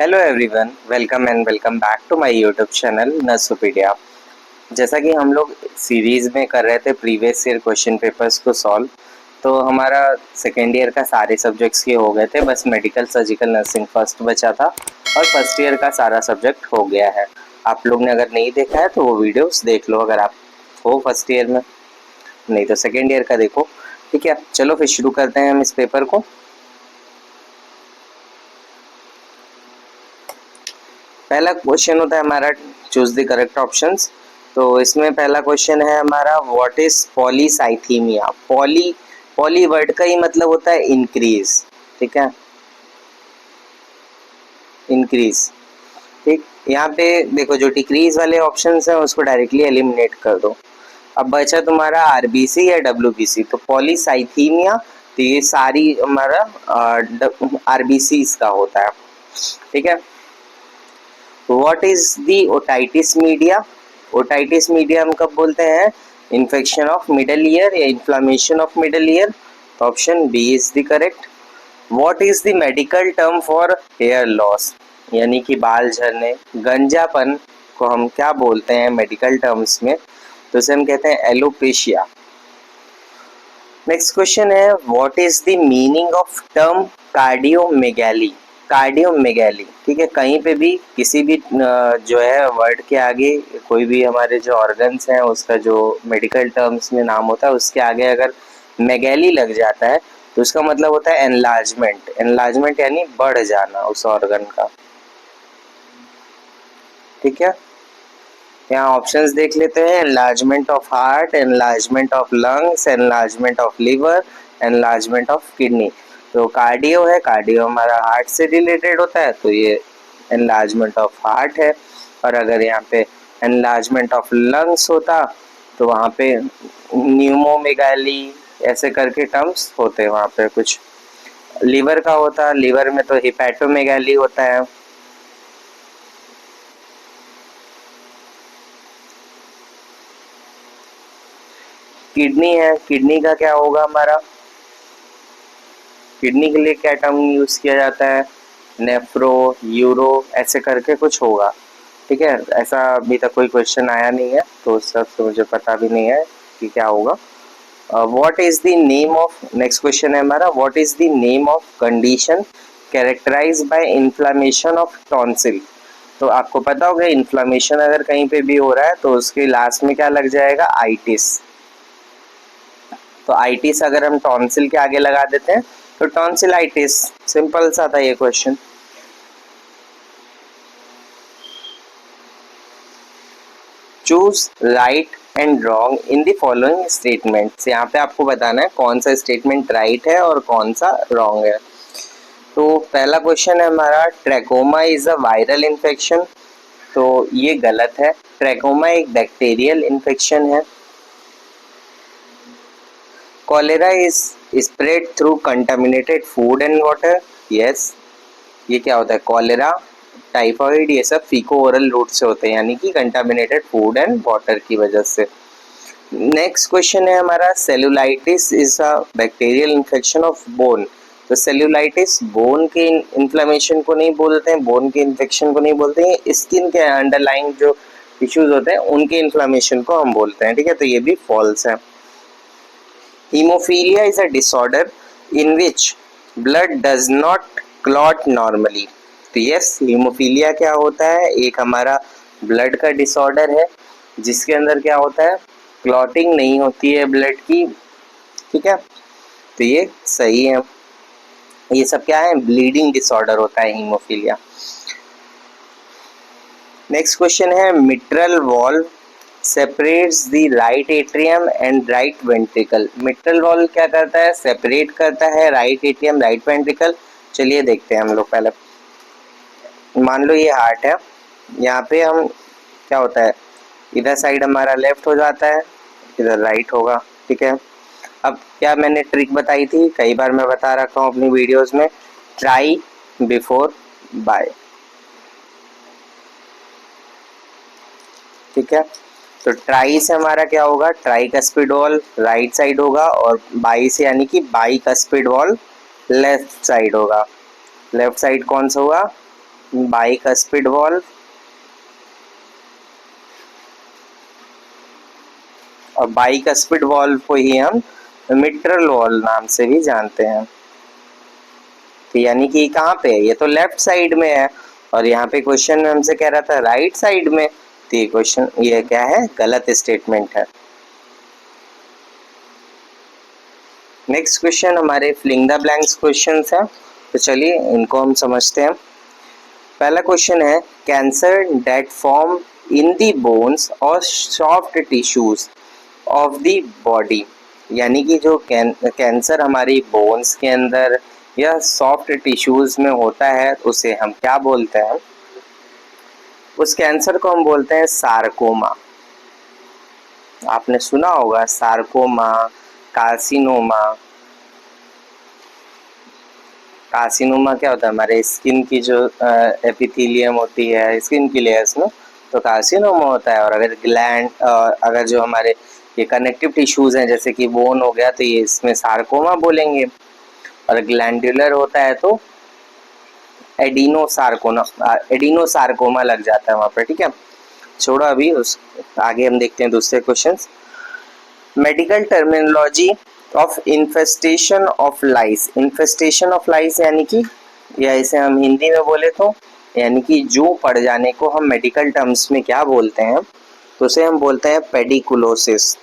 Hello everyone, welcome back to my YouTube channel Nursopedia. जैसा कि हम लोग सीरीज में कर रहे थे प्रीवियस ईयर क्वेश्चन पेपर्स को सॉल्व, तो हमारा सेकेंड ईयर का सारे सब्जेक्ट्स के हो गए थे। बस मेडिकल सर्जिकल नर्सिंग फर्स्ट बचा था और फर्स्ट ईयर का सारा सब्जेक्ट हो गया है। आप लोग ने अगर नहीं देखा है तो वो वीडियोस देख लो, अगर आप हो फर्स्ट ईयर में, नहीं तो सेकेंड ईयर का देखो। ठीक है, चलो फिर शुरू करते हैं हम इस पेपर को। पहला क्वेश्चन होता है हमारा चूज द करेक्ट ऑप्शंस। तो इसमें पहला क्वेश्चन है हमारा, what is polycythaemia. Poly word का ही मतलब होता है इंक्रीज। ठीक है, इंक्रीज। ठीक, यहाँ पे देखो जो डिक्रीज वाले ऑप्शंस हैं उसको डायरेक्टली एलिमिनेट कर दो। अब बचा तुम्हारा आरबीसी या डब्ल्यूबीसी। तो पॉलीसाइथीमिया, तो ये सारी हमारा आरबीसी का होता है। ठीक है, what is the otitis media. Otitis media हम कब बोलते हैं? इन्फेक्शन ऑफ मिडल ईयर या इन्फ्लामेशन ऑफ मिडल ईयर। तो option B is the correct. What is the medical term for hair loss, यानी कि बाल झड़ने, गंजापन को हम क्या बोलते हैं मेडिकल टर्म्स में? तो इसे हम कहते हैं एलोपेशिया। नेक्स्ट क्वेश्चन है, what is the meaning of term cardiomegaly. Cardiomegaly, ठीक है, कहीं पे भी किसी भी जो है वर्ड के आगे कोई भी हमारे जो ऑर्गन्स हैं उसका जो मेडिकल टर्म्स में नाम होता है उसके आगे अगर मेगैली लग जाता है तो उसका मतलब होता है एनलार्जमेंट। एनलार्जमेंट यानी बढ़ जाना उस ऑर्गन का। ठीक है, यहाँ ऑप्शंस देख लेते हैं। Enlargement of heart, enlargement of lungs, enlargement of liver, enlargement of kidney. तो कार्डियो है, कार्डियो हमारा हार्ट से रिलेटेड होता है, तो ये एनलार्जमेंट ऑफ हार्ट है। और अगर यहाँ पे एनलार्जमेंट ऑफ लंग्स होता तो वहाँ पे न्यूमोमेगाली ऐसे करके टर्म्स होते हैं। वहाँ पे कुछ लिवर का होता, लिवर में तो हिपैटोमेगाली होता है। किडनी है, किडनी का क्या होगा हमारा? किडनी के लिए क्या टर्म यूज किया जाता है? नेफ्रो, यूरो ऐसे करके कुछ होगा। ठीक है, ऐसा अभी तक कोई क्वेश्चन आया नहीं है तो उस सब से मुझे पता भी नहीं है कि क्या होगा। What is the name of, next question है हमारा, what is the name of condition characterised by inflammation of tonsil. तो आपको पता होगा इन्फ्लेमेशन अगर कहीं पे भी हो रहा है तो उसके लास्ट में क्या लग जाएगा? आइटिस। तो आइटिस अगर हम टॉन्सिल के आगे लगा देते हैं तो टॉन्सिलाइटिस। सिंपल सा था ये question. Choose right and wrong in the following statements. यहाँ पे आपको बताना है कौन सा स्टेटमेंट राइट है और कौन सा रॉन्ग है। तो पहला क्वेश्चन है हमारा, trachoma is a viral infection. तो ये गलत है, ट्रैकोमा एक बैक्टीरियल इन्फेक्शन है। Cholera is spread through contaminated food and water. Yes, ये क्या होता है? कॉलेरा, टाइफाइड, ये सब फीको ओरल रूट से होते हैं, यानी कि कंटामिनेटेड फूड एंड वाटर की वजह से। नेक्स्ट क्वेश्चन है हमारा, cellulitis is a bacterial infection of bone. तो सेलुलाइटिस बोन के इन्फ्लेमेशन को नहीं बोलते हैं, बोन के इन्फेक्शन को नहीं बोलते हैं, स्किन के अंडरलाइंग जो टिश्यूज होते हैं उनके इन्फ्लेमेशन को हम बोलते हैं। ठीक है, तो ये भी फॉल्स है। Hemophilia is a disorder in which blood does not clot normally. तो यस, हीमोफीलिया क्या होता है? एक हमारा ब्लड का डिसऑर्डर है जिसके अंदर क्या होता है? क्लॉटिंग नहीं होती है ब्लड की। ठीक है, तो ये सही है। ये सब क्या है? ब्लीडिंग डिसऑर्डर होता है हीमोफीलिया। नेक्स्ट क्वेश्चन है, mitral valve separates the right atrium and right ventricle. Mitral valve क्या करता है? सेपरेट करता है राइट एट्रियम राइट वेंट्रिकल। चलिए देखते हैं हम लोग। पहले मान लो ये हार्ट है, यहाँ पे हम क्या होता है, इधर साइड हमारा लेफ्ट हो जाता है, इधर राइट होगा। ठीक है, अब क्या मैंने ट्रिक बताई थी, कई बार मैं बता रखा हूँ अपनी वीडियोस में, ट्राई बिफोर बाय। ठीक है, तो ट्राई से हमारा क्या होगा? Try cuspid wall right side होगा और बाई से यानी कि by cuspid wall left side होगा। लेफ्ट साइड कौन सा हुआ? बाइकस्पिड वॉल्व, और बाइकस्पिड वॉल्व को ही हम मिट्रल वॉल्व नाम से भी जानते हैं। तो यानी कि कहाँ पे है, ये तो लेफ्ट साइड में है और यहाँ पे क्वेश्चन में हमसे कह रहा था राइट साइड में, तो ये क्वेश्चन ये क्या है, गलत स्टेटमेंट है। नेक्स्ट क्वेश्चन हमारे फिलिंग द ब्लैंक्स क्वेश्चंस हैं, तो चलिए इनको हम समझते हैं। पहला क्वेश्चन है cancer that form in the bones और soft tissues of the body, यानी कि जो कैंसर हमारी बोन्स के अंदर या सॉफ्ट टिश्यूज में होता है उसे हम क्या बोलते हैं, उस कैंसर को हम बोलते हैं सार्कोमा। आपने सुना होगा सार्कोमा, कार्सिनोमा। कार्सिनोमा क्या होता है, हमारे स्किन की जो एपिथेलियम होती है स्किन की लेयर्स में, तो कार्सिनोमा होता है। और अगर ग्लैंड अगर जो हमारे ये कनेक्टिव टिश्यूज हैं जैसे कि बोन हो गया तो ये इसमें सार्कोमा बोलेंगे, और ग्लैंडुलर होता है तो एडिनोसार्कोमा लग जाता है वहाँ पर, ठीक है। छोड़ो अभी उस आगे हम देखते हैं दूसरे questions. Medical terminology of infestation of lice. Infestation of lice यानी कि, या इसे हम हिंदी में बोले तो यानी कि जू पड़ जाने को हम मेडिकल टर्म्स में क्या बोलते हैं, तो उसे हम बोलते हैं पेडिकुलोसिस।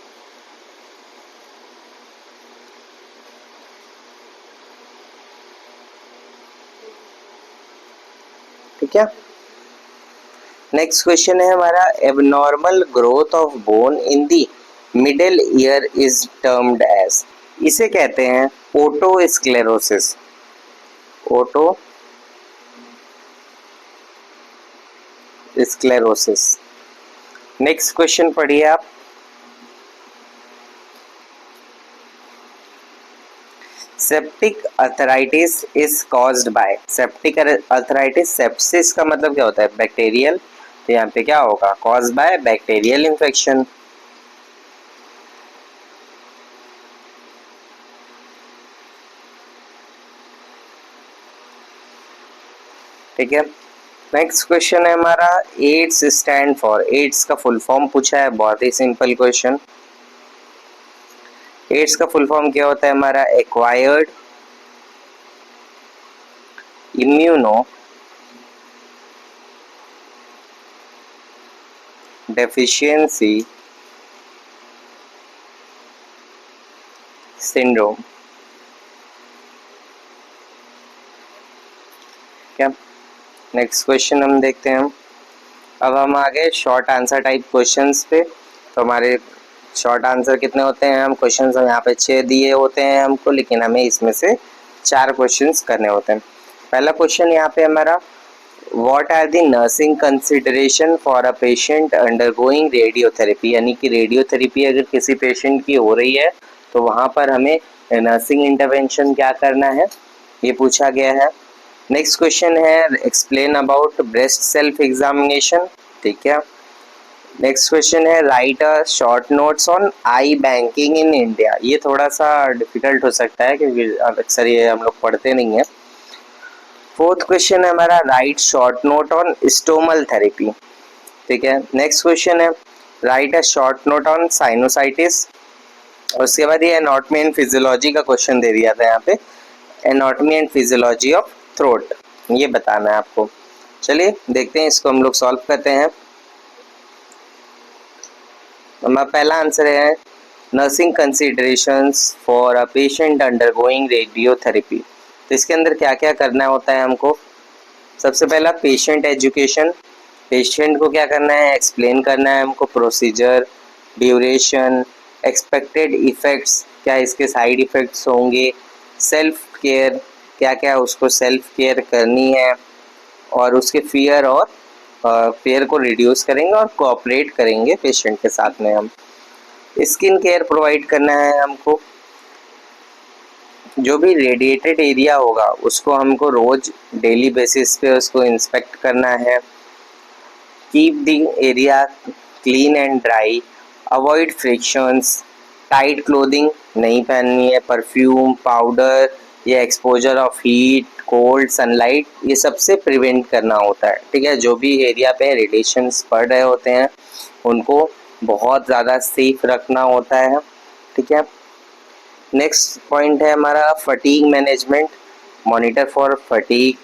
ठीक है। नेक्स्ट क्वेश्चन है हमारा abnormal growth of bone in the middle ear is termed as. इसे कहते हैं otosclerosis. Otosclerosis. Next question पढ़िए आप। Septic arthritis is caused by. Septic arthritis, sepsis का मतलब क्या होता है, बैक्टीरियल, तो यहाँ पे क्या होगा, कॉज्ड बाय बैक्टीरियल इन्फेक्शन। ठीक है। नेक्स्ट क्वेश्चन है हमारा एड्स स्टैंड फॉर। एड्स का फुल फॉर्म पूछा है, बहुत ही सिंपल क्वेश्चन। एड्स का फुल फॉर्म क्या होता है हमारा, एक्वायर्ड इम्यूनो डेफिशिएंसी सिंड्रोम। क्या, नेक्स्ट क्वेश्चन हम देखते हैं। अब हम आगे शॉर्ट आंसर टाइप क्वेश्चंस पे। तो हमारे शॉर्ट आंसर कितने होते हैं, हम क्वेश्चंस हम यहाँ पे 6 दिए होते हैं हमको, लेकिन हमें इसमें से 4 क्वेश्चंस करने होते हैं। पहला क्वेश्चन यहाँ पे हमारा, what are the nursing consideration for a patient undergoing radiotherapy, यानी कि रेडियोथेरेपी अगर किसी पेशेंट की हो रही है तो वहाँ पर हमें नर्सिंग इंटरवेंशन क्या करना है, ये पूछा गया है। नेक्स्ट क्वेश्चन है explain about breast self examination. ठीक है। नेक्स्ट क्वेश्चन है write a short notes on I banking in India. ये थोड़ा सा डिफिकल्ट हो सकता है क्योंकि अक्सर ये हम लोग पढ़ते नहीं है। फोर्थ क्वेश्चन है हमारा write short note on stomal therapy. ठीक है। नेक्स्ट क्वेश्चन है write a short note on sinusitis. उसके बाद ये एनाटॉमी एंड फिजियोलॉजी का क्वेश्चन दे दिया था यहाँ पे, anatomy and physiology of throat, ये बताना है आपको। चलिए देखते हैं इसको हम लोग सॉल्व करते हैं। हमारा पहला आंसर है nursing considerations for a patient undergoing radiotherapy. तो इसके अंदर क्या क्या करना होता है हमको, सबसे पहला पेशेंट एजुकेशन। पेशेंट को क्या करना है, एक्सप्लेन करना है हमको प्रोसीजर, ड्यूरेशन, एक्सपेक्टेड इफेक्ट्स, क्या इसके साइड इफेक्ट्स होंगे, सेल्फ केयर, क्या क्या उसको सेल्फ केयर करनी है, और उसके फियर और फियर को रिड्यूस करेंगे और कोऑपरेट करेंगे पेशेंट के साथ में हम। स्किन केयर प्रोवाइड करना है हमको, जो भी रेडिएटेड एरिया होगा उसको हमको रोज डेली बेसिस पे उसको इंस्पेक्ट करना है। Keep the area clean and dry, avoid frictions, tight clothing नहीं पहननी है, परफ्यूम, पाउडर या exposure of heat, cold, sunlight, ये सबसे प्रिवेंट करना होता है। ठीक है, जो भी एरिया पे रेडिएशंस पड़ रहे होते हैं उनको बहुत ज़्यादा सेफ रखना होता है। ठीक है, नेक्स्ट पॉइंट है हमारा fatigue management. Monitor for fatigue,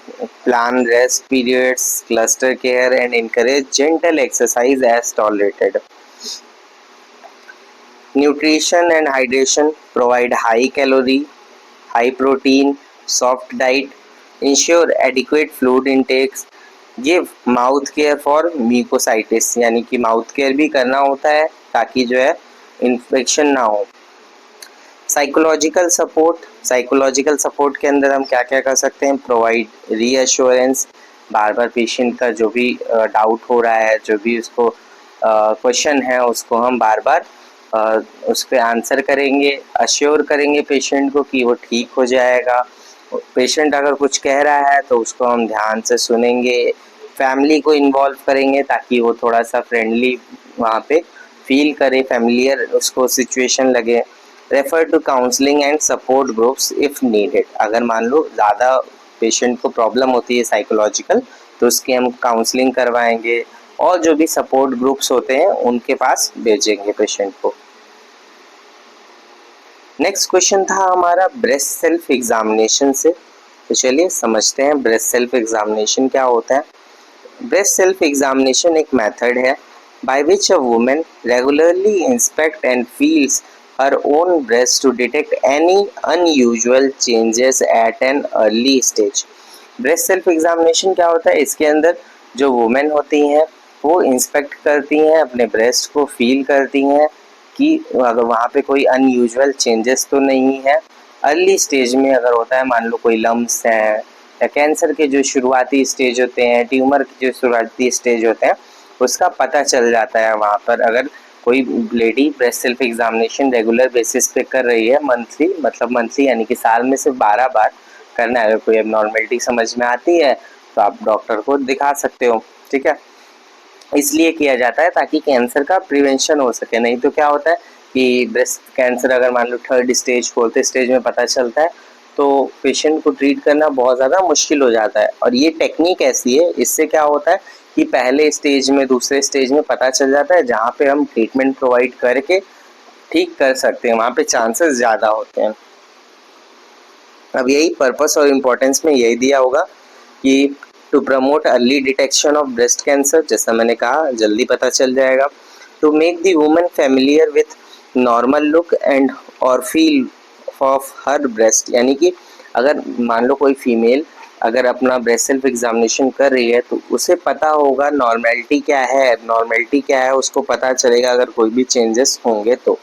plan rest periods, cluster care and encourage gentle exercise as tolerated. Nutrition and hydration, provide high calorie, high protein, soft diet, ensure adequate fluid intakes, give mouth care for mucositis, यानी कि mouth care भी करना होता है ताकि जो है infection ना हो। साइकोलॉजिकल सपोर्ट के अंदर हम क्या क्या कर सकते हैं? प्रोवाइड रीअश्योरेंस, बार बार पेशेंट का जो भी डाउट हो रहा है, जो भी उसको क्वेश्चन है, उसको हम बार बार उस पर आंसर करेंगे, अश्योर करेंगे पेशेंट को कि वो ठीक हो जाएगा। पेशेंट अगर कुछ कह रहा है तो उसको हम ध्यान से सुनेंगे, फैमिली को इन्वॉल्व करेंगे ताकि वो थोड़ा सा फ्रेंडली वहाँ पे फील करे, फैमिलियर उसको सिचुएशन लगे। Refer to counselling and support groups if needed, अगर मान लो ज़्यादा पेशेंट को प्रॉब्लम होती है साइकोलॉजिकल तो उसकी हम काउंसलिंग करवाएंगे और जो भी सपोर्ट ग्रुप्स होते हैं उनके पास भेजेंगे पेशेंट को। नेक्स्ट क्वेश्चन था हमारा ब्रेस्ट सेल्फ एग्जामिनेशन से, तो चलिए समझते हैं ब्रेस्ट सेल्फ एग्जामिनेशन क्या होता है। ब्रेस्ट सेल्फ एग्जामिनेशन एक मेथड है by which a woman regularly inspect and feels her own breast to detect any unusual changes at an early stage. Breast self examination क्या होता है? इसके अंदर जो वुमेन होती हैं वो इंस्पेक्ट करती हैं, अपने ब्रेस्ट को फील करती हैं कि अगर वहाँ पे कोई अनयूजुअल चेंजेस तो नहीं है। अर्ली स्टेज में अगर होता है, मान लो कोई लम्स हैं या कैंसर के जो शुरुआती स्टेज होते हैं, ट्यूमर के जो शुरुआती स्टेज होते हैं, उसका पता चल जाता है वहाँ पर। अगर कोई lady breast self examination regular basis पे कर रही है, मंथली यानी कि साल में सिर्फ 12 बार करना है। अगर कोई एबनॉर्मेलिटी समझ में आती है तो आप डॉक्टर को दिखा सकते हो। ठीक है, इसलिए किया जाता है ताकि कैंसर का प्रिवेंशन हो सके। नहीं तो क्या होता है कि ब्रेस्ट कैंसर अगर मान लो 3rd स्टेज 4th स्टेज में पता चलता है तो पेशेंट को ट्रीट करना बहुत ज़्यादा मुश्किल हो जाता है। और ये टेक्निक ऐसी है, इससे क्या होता है कि पहले स्टेज में, दूसरे स्टेज में पता चल जाता है, जहाँ पे हम ट्रीटमेंट प्रोवाइड करके ठीक कर सकते हैं, वहाँ पे चांसेस ज़्यादा होते हैं। अब यही पर्पस और इम्पोर्टेंस में यही दिया होगा कि to promote early detection of breast cancer, जैसा मैंने कहा जल्दी पता चल जाएगा। To make the woman familiar with normal look and और फील ऑफ हर ब्रेस्ट, यानी कि अगर मान लो कोई फीमेल अगर अपना ब्रेस्ट सेल्फ एग्जामिनेशन कर रही है तो उसे पता होगा नॉर्मेलिटी क्या है, एबनॉर्मेलिटी क्या है, उसको पता चलेगा अगर कोई भी चेंजेस होंगे तो।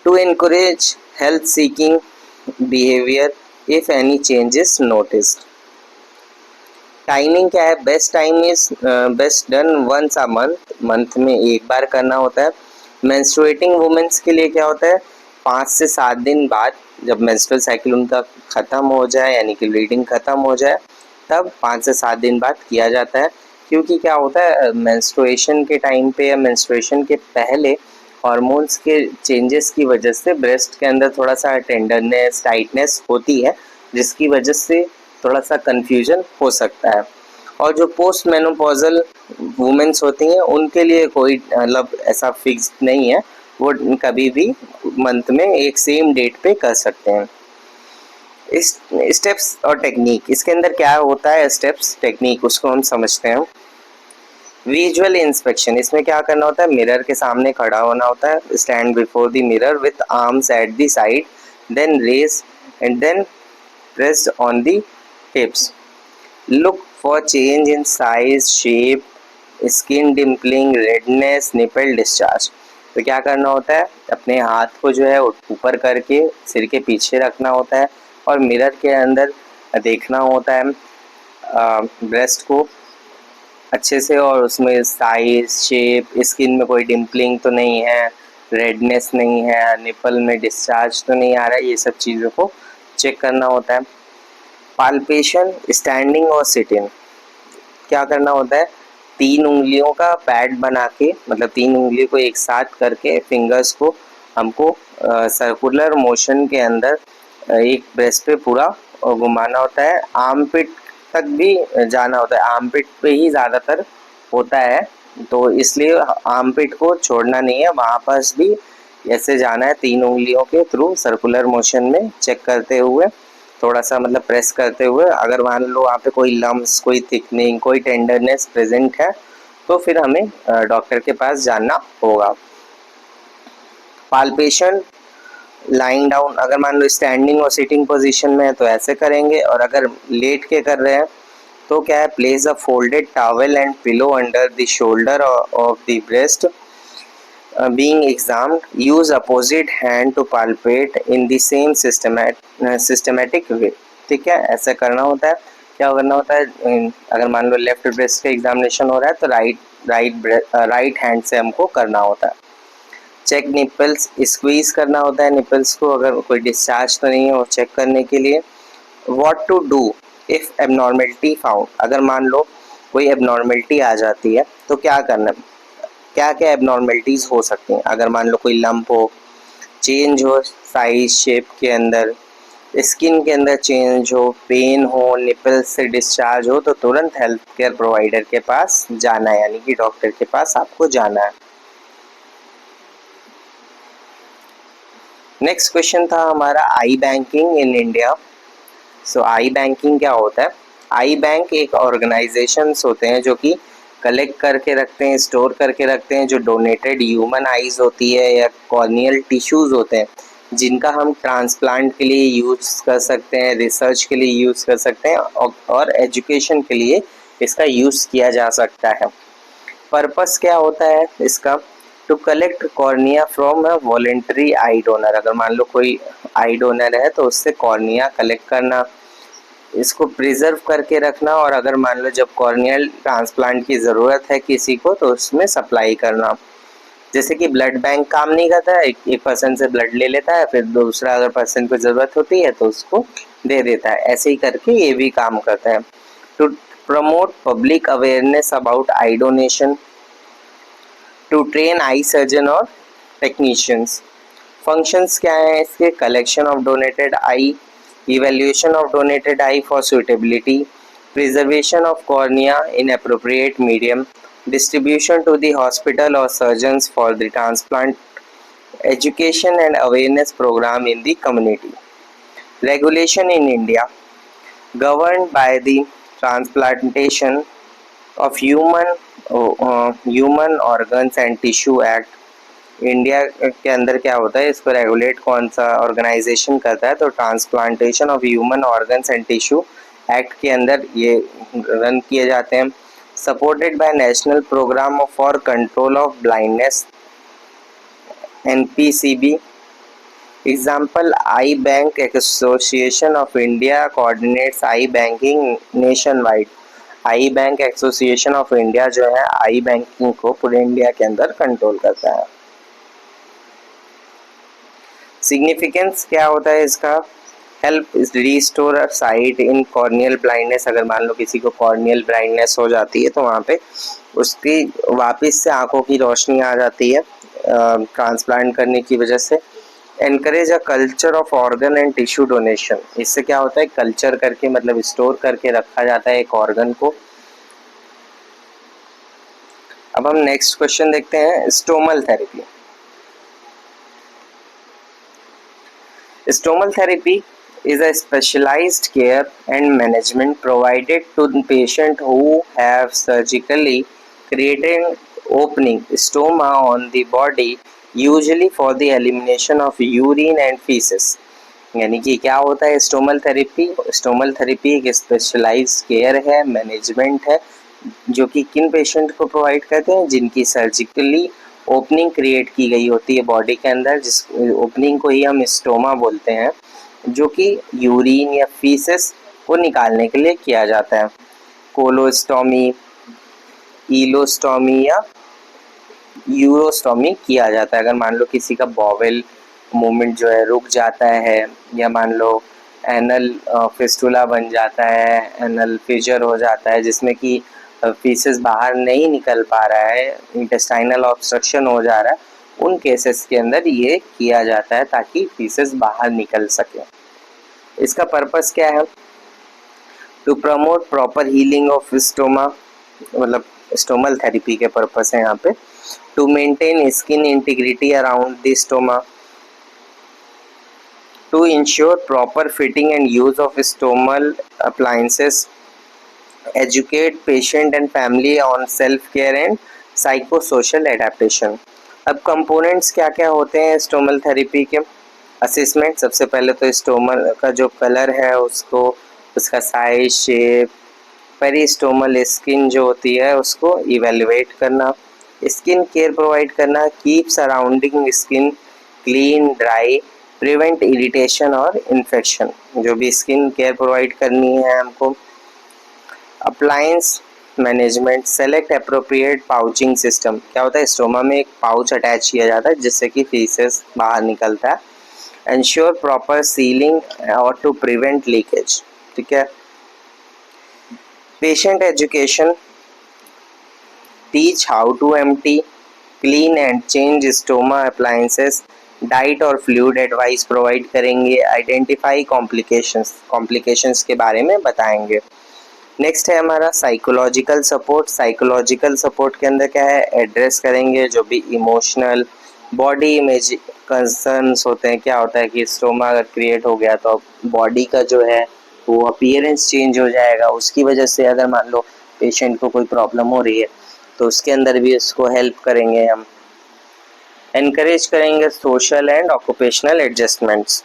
To encourage health seeking behaviour if any changes noticed. Timing क्या है? Best time is best done once a month में एक बार करना होता है। मेंस्ट्रुएटिंग वुमेन्स के लिए क्या होता है? 5 से 7 दिन बाद, जब मेंस्ट्रुअल साइकिल उनका ख़त्म हो जाए यानी कि ब्लीडिंग ख़त्म हो जाए, तब 5 से 7 दिन बाद किया जाता है। क्योंकि क्या होता है, मेंस्ट्रुएशन के टाइम पे या मेंस्ट्रुएशन के पहले हार्मोन्स के चेंजेस की वजह से ब्रेस्ट के अंदर थोड़ा सा टेंडरनेस, टाइटनेस होती है, जिसकी वजह से थोड़ा सा कन्फ्यूजन हो सकता है। और जो पोस्ट मेनोपॉजल वुमेन्स होती हैं उनके लिए कोई मतलब ऐसा फिक्स नहीं है, वो कभी भी मंथ में एक सेम डेट पे कर सकते हैं। इस स्टेप्स और टेक्निक, इसके अंदर क्या होता है, स्टेप्स टेक्निक उसको हम समझते हैं। विजुअल इंस्पेक्शन, इसमें क्या करना होता है? मिरर के सामने खड़ा होना होता है। Stand before the mirror with arms at the side, then raise and then pressed on the hips. Look for change in size, shape, skin dimpling, redness, nipple discharge। तो क्या करना होता है? अपने हाथ को जो है ऊपर करके सिर के पीछे रखना होता है और मिरर के अंदर देखना होता है ब्रेस्ट को अच्छे से, और उसमें साइज, शेप, स्किन में कोई डिम्पलिंग तो नहीं है, रेडनेस नहीं है, निपल में डिस्चार्ज तो नहीं आ रहा है, ये सब चीज़ों को चेक करना होता है। पाल्पेशन, स्टैंडिंग और सिटिंग, क्या करना होता है? 3 उंगलियों का पैड बना के, मतलब 3 उंगलियों को एक साथ करके फिंगर्स को हमको सर्कुलर मोशन के अंदर एक ब्रेस्ट पे पूरा घुमाना होता है, आर्मपिट तक भी जाना होता है, आर्मपिट पे ही ज़्यादातर होता है, तो इसलिए आर्मपिट को छोड़ना नहीं है, वहाँ पास भी ऐसे जाना है 3 उंगलियों के थ्रू सर्कुलर मोशन में चेक करते हुए, थोड़ा सा मतलब प्रेस करते हुए। अगर मान लो वहाँ पे कोई लम्स, कोई थिकनिंग, कोई टेंडरनेस प्रेजेंट है तो फिर हमें डॉक्टर के पास जाना होगा। पाल्पेशन लाइंग डाउन, अगर मान लो स्टैंडिंग और सिटिंग पोजीशन में है तो ऐसे करेंगे, और अगर लेट के कर रहे हैं तो क्या है, place a folded towel and pillow under the shoulder of the breast, being examined, use opposite hand to palpate in the same systematic way। ठीक है, ऐसा करना होता है। क्या करना होता है, अगर मान लो लेफ्ट ब्रेस्ट का एग्जामिनेशन हो रहा है तो राइट हैंड से हमको करना होता है। चेक निपल्स, स्क्वीज करना होता है निपल्स को, अगर कोई डिस्चार्ज तो नहीं है वो चेक करने के लिए। What to do if abnormality found, अगर मान लो कोई एबनॉर्मेलिटी आ जाती है तो क्या करना है, क्या क्या एबनॉर्मेलिटीज हो सकती हैं। अगर मान लो कोई लंप हो, चेंज हो साइज शेप के अंदर, स्किन के अंदर चेंज हो, पेन हो, निपल से डिस्चार्ज हो, तो तुरंत हेल्थ केयर प्रोवाइडर के पास जाना है, यानी कि डॉक्टर के पास आपको जाना है। नेक्स्ट क्वेश्चन था हमारा eye banking in India. So eye banking क्या होता है? आई बैंक एक ऑर्गेनाइजेशंस होते हैं जो कि कलेक्ट करके रखते हैं, स्टोर करके रखते हैं जो डोनेटेड ह्यूमन आइज होती है या कॉर्नियल टिश्यूज होते हैं, जिनका हम ट्रांसप्लांट के लिए यूज कर सकते हैं, रिसर्च के लिए यूज कर सकते हैं, और एजुकेशन के लिए इसका यूज किया जा सकता है। पर्पस क्या होता है इसका? To collect cornea from a voluntary eye donor, अगर मान लो कोई आई डोनर है तो उससे कॉर्निया कलेक्ट करना, इसको प्रिजर्व करके रखना, और अगर मान लो जब कॉर्नियल ट्रांसप्लांट की ज़रूरत है किसी को तो उसमें सप्लाई करना। जैसे कि ब्लड बैंक काम नहीं करता है, एक पर्सन से ब्लड ले लेता है, फिर दूसरा अगर पर्सन को ज़रूरत होती है तो उसको दे देता है, ऐसे ही करके ये भी काम करता है। To promote public awareness about eye donation, to train eye surgeon और टेक्नीशियंस। फंक्शंस क्या हैं इसके? Collection of donated eye, evaluation of donated eye for suitability, preservation of cornea in appropriate medium, distribution to the hospital or surgeons for the transplant, education and awareness program in the community. Regulation in India, governed by the Transplantation of Human Organs and Tissue Act। India के अंदर क्या होता है, इसको regulate कौन सा organisation करता है? तो transplantation of human organs and tissue act के अंदर ये रन किए जाते हैं। Supported by national programme for control of blindness, NPCB। Example, eye bank association of India coordinates eye banking nationwide. Eye bank association of India जो है आई banking को पूरे इंडिया के अंदर कंट्रोल करता है। सिग्निफिकेंस क्या होता है इसका? हेल्प रिस्टोर साइट इन कॉर्नियल ब्लाइंडनेस, अगर मान लो किसी को कॉर्नियल ब्लाइंडनेस हो जाती है तो वहाँ पे उसकी वापस से आंखों की रोशनी आ जाती है ट्रांसप्लांट करने की वजह से। Encourage a culture of organ and tissue donation, इससे क्या होता है, कल्चर करके मतलब स्टोर करके रखा जाता है एक ऑर्गन को। अब हम नेक्स्ट क्वेश्चन देखते हैं, stromal therapy. Stomal therapy is a specialized care and management provided to the patient who have surgically created opening stoma on the body, usually for the elimination of urine and feces। यानी कि क्या होता है stromal therapy? Stromal therapy एक specialised care है, management है, जो कि किन पेशेंट को प्रोवाइड करते हैं? जिनकी सर्जिकली ओपनिंग क्रिएट की गई होती है बॉडी के अंदर, जिस ओपनिंग को ही हम स्टोमा बोलते हैं, जो कि यूरिन या फीसेस को निकालने के लिए किया जाता है। कोलोस्टोमी, ईलोस्टोमी या यूरोस्टोमी किया जाता है। अगर मान लो किसी का बॉवेल मूवमेंट जो है रुक जाता है, या मान लो एनल फिस्टुला बन जाता है, एनल फिजर हो जाता है जिसमें कि फीसेस बाहर नहीं निकल पा रहा है, इंटेस्टाइनल ऑब्स्ट्रक्शन हो जा रहा है, उन केसेस के अंदर ये किया जाता है ताकि फीसेस बाहर निकल सके। इसका पर्पस क्या है? To promote proper healing of stoma, मतलब स्टोमल थेरेपी के पर्पस है यहाँ पे। To maintain skin integrity around the stoma, to ensure proper fitting and use of stomal appliances, educate patient and family on self care and psychosocial adaptation। अब components क्या क्या होते हैं स्टोमल थेरेपी के? असेसमेंट, सबसे पहले तो स्टोमल का जो कलर है उसको, उसका साइज, शेप, पेरिस्टोमल स्किन जो होती है उसको इवेलुएट करना, स्किन केयर प्रोवाइड करना, keep surrounding skin clean dry, prevent irritation और इन्फेक्शन, जो भी स्किन केयर प्रोवाइड करनी है हमको। Appliance management, select appropriate pouching system, क्या होता है स्टोमा में एक पाउच अटैच किया जाता है जिससे कि फीसेस बाहर निकलता है। एंश्योर प्रॉपर सीलिंग और टू प्रिवेंट लीकेज, ठीक है। Patient education, teach how to empty, clean and change stoma appliances, diet और फ्लूइड एडवाइस प्रोवाइड करेंगे। आइडेंटिफाई कॉम्प्लिकेशंस के बारे में बताएंगे। नेक्स्ट है हमारा साइकोलॉजिकल सपोर्ट। साइकोलॉजिकल सपोर्ट के अंदर क्या है? एड्रेस करेंगे जो भी इमोशनल बॉडी इमेज कंसर्न्स होते हैं। क्या होता है कि स्टोमा अगर क्रिएट हो गया तो बॉडी का जो है वो अपीयरेंस चेंज हो जाएगा, उसकी वजह से अगर मान लो पेशेंट को कोई प्रॉब्लम हो रही है तो उसके अंदर भी उसको हेल्प करेंगे हम। एनकरेज करेंगे social and occupational adjustments.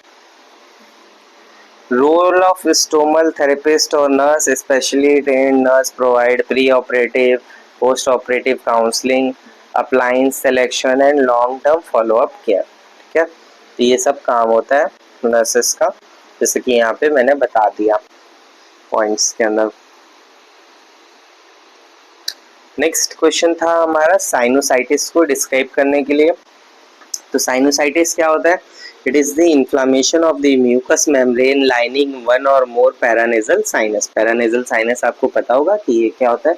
Role of stomal therapist और nurse, specially trained nurse provide pre operative post operative counselling, appliance selection and long term follow up care, ठीक है। तो ये सब काम होता है नर्सेस का, जैसे कि यहाँ पे मैंने बता दिया पॉइंट्स के अंदर। नेक्स्ट क्वेश्चन था हमारा साइनोसाइटिस को डिस्क्राइब करने के लिए। तो साइनोसाइटिस क्या होता है? It is the inflammation of the mucous membrane lining one और more paranasal sinus. Paranasal sinus आपको पता होगा कि ये क्या होता है?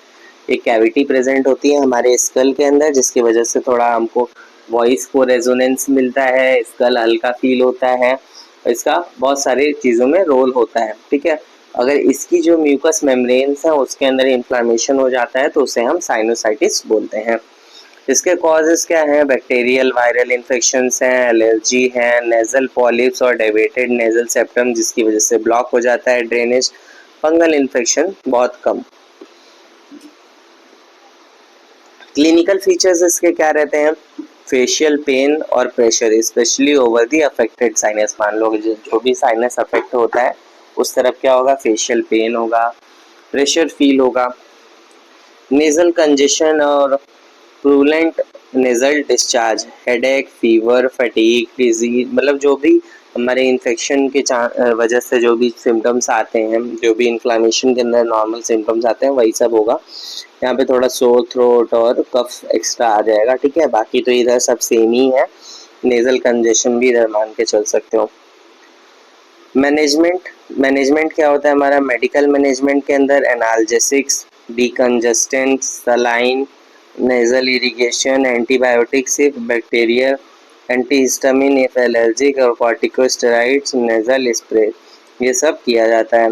एक कैविटी प्रेजेंट होती है हमारे स्कल के अंदर जिसकी वजह से थोड़ा हमको वॉइस को रेजोनेंस मिलता है, स्कल हल्का फील होता है, इसका बहुत सारी चीज़ों में रोल होता है, ठीक है। अगर इसकी जो म्यूकस मेम्ब्रेन्स है उसके अंदर इन्फ्लामेशन हो जाता है तो उसे हम साइनोसाइटिस बोलते हैं। इसके कॉजेस क्या हैं? बैक्टीरियल वायरल इन्फेक्शंस हैं, एलर्जी है, नेजल पॉलिप्स और डेविएटेड नेजल सेप्टम जिसकी वजह से ब्लॉक हो जाता है ड्रेनेज, फंगल इन्फेक्शन बहुत कम। क्लिनिकल फीचर्स इसके क्या रहते हैं? फेशियल पेन और pressure specially over the affected sinus. मान लो जो भी साइनस अफेक्ट होता है उस तरफ क्या होगा? फेशियल पेन होगा, प्रेशर फील होगा, नेजल कंजेशन और purulent nasal discharge, headache, fever, fatigue, disease, मतलब जो भी हमारे इन्फेक्शन के वजह से जो भी सिम्टम्स आते हैं, जो भी इन्फ्लामेशन के अंदर नॉर्मल सिम्टम्स आते हैं वही सब होगा। यहाँ पे थोड़ा सोर थ्रोट और कफ एक्स्ट्रा आ जाएगा, ठीक है। बाकी तो इधर सब सेम ही है, नेजल कंजेशन भी इधर मान के चल सकते हो। मैनेजमेंट क्या होता है हमारा? मेडिकल मैनेजमेंट के अंदर analgesics, decongestants, saline, nasal irrigation, antibiotics if bacteria, antihistamine if allergic और कॉर्टिकोस्टेरॉइड्स, नेजल स्प्रे, ये सब किया जाता है।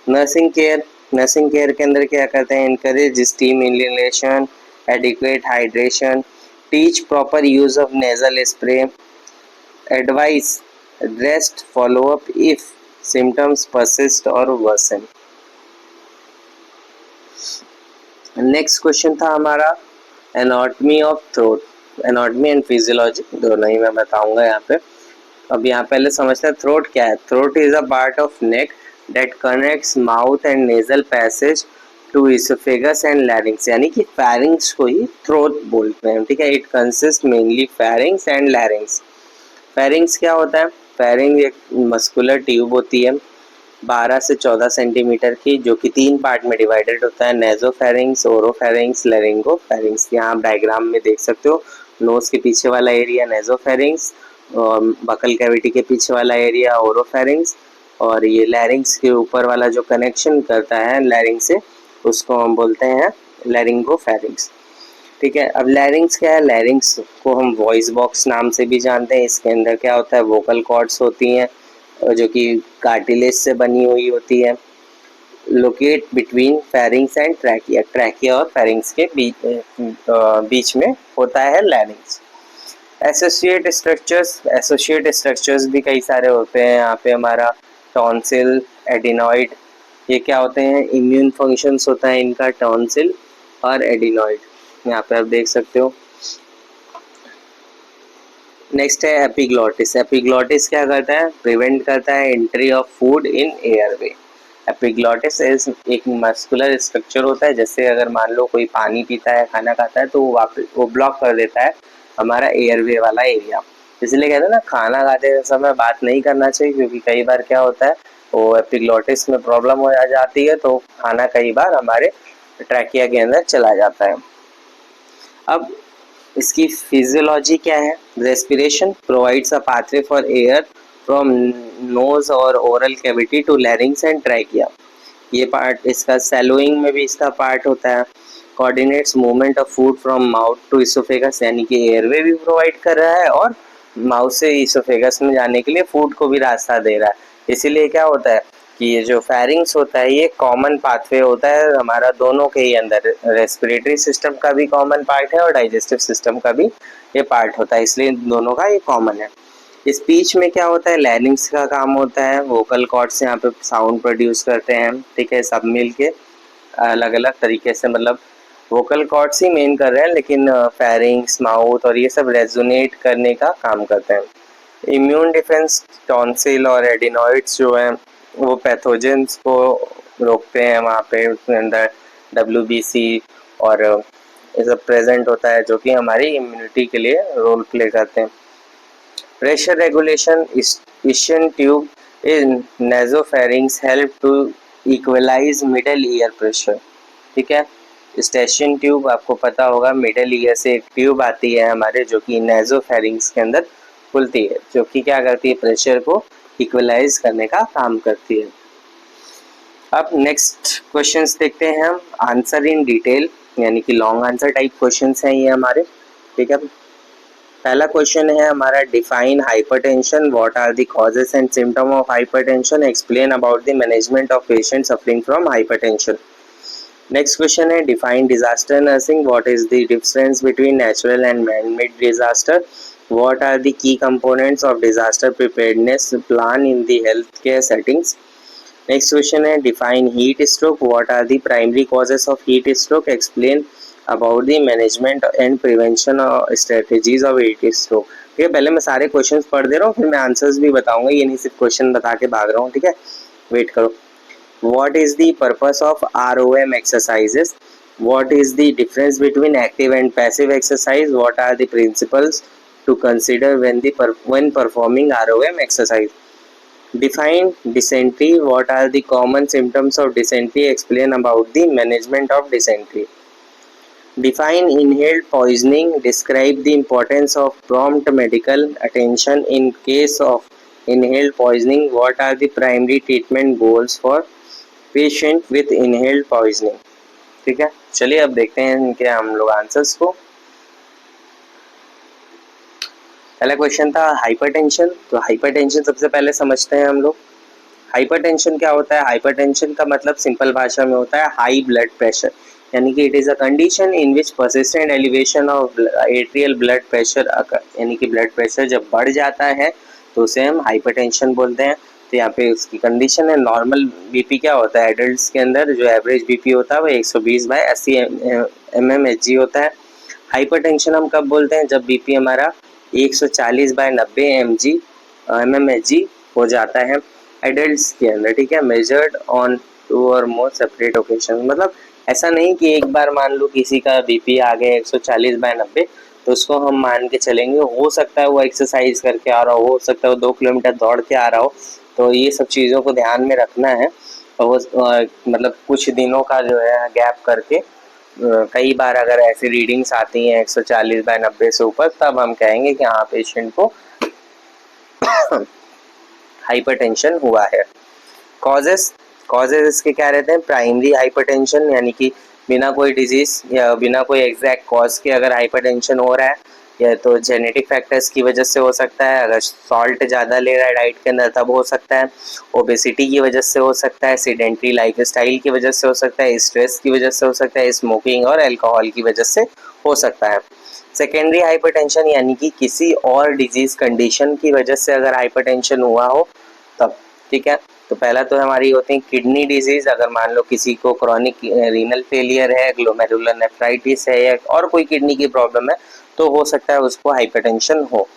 नर्सिंग केयर के अंदर क्या करते हैं? Encourage steam inhalation, adequate hydration, teach proper use of nasal spray, advice rest, follow up if symptoms persist और वर्सन। नेक्स्ट क्वेश्चन था हमारा anatomy of throat. Anatomy and physiology दोनों ही मैं बताऊंगा यहाँ पे। अब यहाँ पहले समझते हैं थ्रोट क्या है। Throat is a part of neck that connects mouth and nasal passage to oesophagus and larynx, यानी कि फैरिंग्स को ही थ्रोट बोलते हैं, ठीक है। It consist mainly फैरिंग्स and लैरिंग्स। फैरिंग्स क्या होता है? फैरिंग एक मस्कुलर ट्यूब होती है 12 से 14 सेंटीमीटर की, जो कि 3 पार्ट में डिवाइडेड होता है, नेजोफेरिंग्स, ओरोफेरिंग्स, लैरिंगोफेरिंग्स। यहाँ आप डायग्राम में देख सकते हो, नोज के पीछे वाला एरिया नेजोफेरिंग्स, और बकल कैविटी के पीछे वाला एरिया ओरोफेरिंग्स, और ये लैरिंग्स के ऊपर वाला जो कनेक्शन करता है लैरिंग से उसको हम बोलते हैं लैरिंगोफेरिंग्स, ठीक है। अब लैरिंग्स क्या है? लैरिंग्स को हम वॉइस बॉक्स नाम से भी जानते हैं। इसके अंदर क्या होता है? वोकल कॉर्ड्स होती हैं, जो कि कार्टिलेज से बनी हुई होती है, locate between pharynx and trachea, trachea और फेरिंग्स के बीच में होता है लैरिंग्स। एसोसिएट स्ट्रक्चर्स भी कई सारे होते हैं यहाँ पे हमारा, टॉन्सिल, एडिनॉइड, ये क्या होते हैं, इम्यून फंक्शंस होता है इनका, टॉन्सिल और एडिनॉइड, यहाँ पे आप देख सकते हो। नेक्स्ट है एपिग्लॉटिस। एपिग्लॉटिस क्या करता है, प्रिवेंट करता है entry of food in airway. Epiglottis एक मस्कुलर स्ट्रक्चर होता है, जैसे अगर मान लो कोई पानी पीता है, खाना खाता है, तो वो ब्लॉक कर देता है हमारा एयरवे वाला एरिया। इसलिए कहते हैं ना, खाना खाते समय बात नहीं करना चाहिए, क्योंकि कई बार क्या होता है, वो एपिग्लॉटिस में प्रॉब्लम हो जाती है, तो खाना कई बार हमारे ट्रैकिया के अंदर चला जाता है। अब इसकी फिजियोलॉजी क्या है, respiration provides a pathway for air from nose और oral cavity to larynx and trachea, ये पार्ट इसका सैलोइंग में भी इसका पार्ट होता है। Coordinates movement of food from mouth to oesophagus, यानी कि एयरवे भी प्रोवाइड कर रहा है और माउथ से इसोफेगस में जाने के लिए फूड को भी रास्ता दे रहा है। इसीलिए क्या होता है कि ये जो फेरिंग्स होता है, ये कॉमन पाथवे होता है हमारा दोनों के ही अंदर, रेस्पिरेटरी सिस्टम का भी कॉमन पार्ट है और डाइजेस्टिव सिस्टम का भी ये पार्ट होता है, इसलिए दोनों का ये कॉमन है। स्पीच में क्या होता है, लैरिंग्स का काम होता है, वोकल कॉर्ड्स यहाँ पे साउंड प्रोड्यूस करते हैं, ठीक है, सब मिल के अलग अलग तरीके से, मतलब वोकल कॉर्ड्स ही मेन कर रहे हैं, लेकिन फेरिंग्स, माउथ और ये सब रेजोनेट करने का काम करते हैं। इम्यून डिफेंस, टॉन्सिल और एडिनॉइड्स जो हैं वो पैथोजेंस को रोकते हैं, वहाँ पे उसके अंदर WBC और ये सब प्रेजेंट होता है, जो कि हमारी इम्यूनिटी के लिए रोल प्ले करते हैं। Pressure regulation, Eustachian tube in nasopharynx help to equalise middle ear pressure, ठीक है। स्टेशियन ट्यूब आपको पता होगा, मिडल ईयर से एक ट्यूब आती है हमारे, जो कि नेजोफेरिंग्स के अंदर खुलती है, जो कि क्या करती है, प्रेशर को इक्वलाइज करने का काम करती है। अब नेक्स्ट क्वेश्चंस देखते हैं हम, आंसर इन डिटेल, यानी कि लॉन्ग आंसर टाइप क्वेश्चंस हैं ये हमारे, ठीक है। पहला क्वेश्चन है हमारा, define hypertension, what are the causes and symptom of hypertension, explain about the management of patient suffering from hypertension. Next question है, define disaster nursing, what is the difference between natural and man made disaster, what are the key components of disaster preparedness plan in the health care settings. Next question है, define heat stroke, what are the primary causes of heat stroke, explain about the management and prevention strategies of heat stroke. ठीक है, पहले मैं सारे questions पढ़ दे रहा हूँ, फिर मैं आंसर्स भी बताऊंगा, ये नहीं सिर्फ क्वेश्चन बता के भाग रहा हूँ, ठीक है, वेट करो। What is the purpose of ROM exercises? What is the difference between active and passive exercise? What are the principles to consider when performing ROM exercise? Define dysentery. What are the common symptoms of dysentery? Explain about the management of dysentery. Define inhaled poisoning. Describe the importance of prompt medical attention in case of inhaled poisoning. What are the primary treatment goals for patient with inhaled poisoning, ठीक है। चलिए अब देखते हैं इनके हम लोग answers को। पहला क्वेश्चन था हाइपरटेंशन, तो हाइपरटेंशन सबसे पहले समझते हैं हम लोग। हाइपरटेंशन क्या होता है, हाइपरटेंशन का मतलब सिंपल भाषा में होता है हाई ब्लड प्रेशर, यानी कि it is a condition in which persistent elevation of atrial blood pressure, यानी कि ब्लड प्रेशर जब बढ़ जाता है तो उसे हम हाइपरटेंशन बोलते हैं। तो यहाँ पे उसकी कंडीशन है, नॉर्मल बीपी क्या होता है, एडल्ट्स के अंदर जो एवरेज बीपी होता है वो 120/80 mmHg होता है। हाइपरटेंशन हम कब बोलते हैं, जब बीपी हमारा 140/90 mmHg हो जाता है एडल्ट्स के अंदर, ठीक है, मेजर्ड ऑन 2 और मोर सेपरेट ओकेशन। मतलब ऐसा नहीं कि एक बार मान लो किसी का बीपी आ गया 140/90 तो उसको हम मान के चलेंगे, हो सकता है वो एक्सरसाइज करके आ रहा हो सकता है वो 2 किलोमीटर दौड़ के आ रहा हो, तो ये सब चीज़ों को ध्यान में रखना है। और वो मतलब कुछ दिनों का जो है गैप करके, कई बार अगर ऐसी रीडिंग्स आती हैं 140/90 से ऊपर, तब हम कहेंगे कि हाँ पेशेंट को हाइपरटेंशन हुआ है। कॉजेस इसके क्या रहते हैं, प्राइमरी हाइपरटेंशन, यानी कि बिना कोई डिजीज या बिना कोई एग्जैक्ट कॉज के अगर हाइपरटेंशन हो रहा है, या तो जेनेटिक फैक्टर्स की वजह से हो सकता है, अगर सॉल्ट ज़्यादा ले रहा है डाइट के अंदर तब हो सकता है, ओबेसिटी की वजह से हो सकता है, सीडेंट्री लाइफस्टाइल की वजह से हो सकता है, स्ट्रेस की वजह से हो सकता है, स्मोकिंग और अल्कोहल की वजह से हो सकता है। सेकेंडरी हाइपरटेंशन यानी कि किसी और डिजीज कंडीशन की वजह से अगर हाइपरटेंशन हुआ हो तब, ठीक है। तो पहला तो हमारी होती है किडनी डिजीज, अगर मान लो किसी को क्रॉनिक रीनल फेलियर है, ग्लोमेरुलर नेफ्राइटिस है या और कोई किडनी की प्रॉब्लम है तो हो सकता है उसको हाइपरटेंशन हो।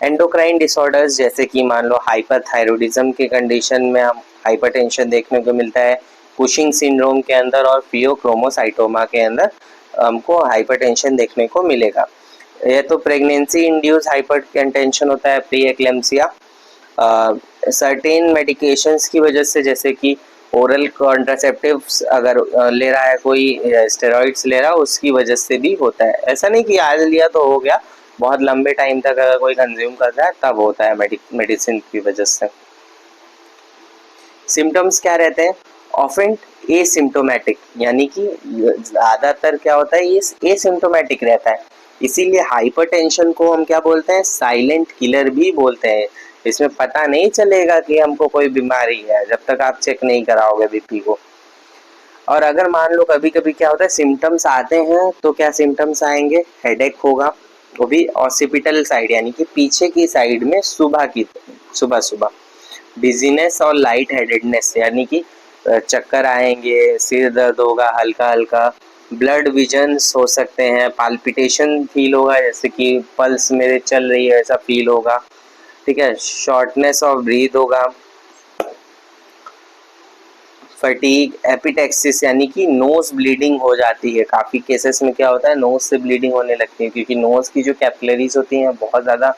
एंडोक्राइन डिसऑर्डर्स जैसे कि मान लो हाइपरथायरॉयडिज्म के कंडीशन में हम हाइपरटेंशन देखने को मिलता है, कुशिंग सिंड्रोम के अंदर और फियोक्रोमोसाइटोमा के अंदर हमको हाइपरटेंशन देखने को मिलेगा। यह तो प्रेगनेंसी इंड्यूस हाइपरटेंशन होता है, प्री एक्लेम्सिया। सर्टेन मेडिकेशंस की वजह से जैसे कि ओरल कॉन्ट्रासेप्टिव्स अगर ले रहा है कोई, स्टेरॉइड्स ले रहा है उसकी वजह से भी होता है। ऐसा नहीं कि आज लिया तो हो गया, बहुत लंबे टाइम तक अगर कोई कंज्यूम करता है तब होता है मेडिसिन की वजह से। सिम्टम्स क्या रहते हैं? ऑफन एसिम्टोमेटिक, यानी कि ज़्यादातर क्या होता है ये एसिम्टोमेटिक रहता है, इसीलिए हाइपरटेंशन को हम क्या बोलते हैं? साइलेंट किलर भी बोलते हैं। इसमें पता नहीं चलेगा कि हमको कोई बीमारी है जब तक आप चेक नहीं कराओगे बीपी को। और अगर मान लो कभी कभी क्या होता है सिम्टम्स आते हैं तो क्या सिम्टम्स आएंगे? हेडेक होगा, वो भी ऑसिपिटल साइड यानी कि पीछे की साइड में, सुबह सुबह। डिजीनेस और लाइट हेडेडनेस यानी कि चक्कर आएंगे, सिर दर्द होगा हल्का हल्का, ब्लड विजन्स हो सकते हैं, पाल्पिटेशन फील होगा जैसे कि पल्स मेरे चल रही है ऐसा फील होगा, ठीक है। शॉर्टनेस ऑफ ब्रीथ होगा, फटीग, एपिटेक्सिस यानी कि नोज ब्लीडिंग हो जाती है। काफ़ी केसेस में क्या होता है नोज से ब्लीडिंग होने लगती है क्योंकि नोज की जो कैपिलरीज होती हैं बहुत ज़्यादा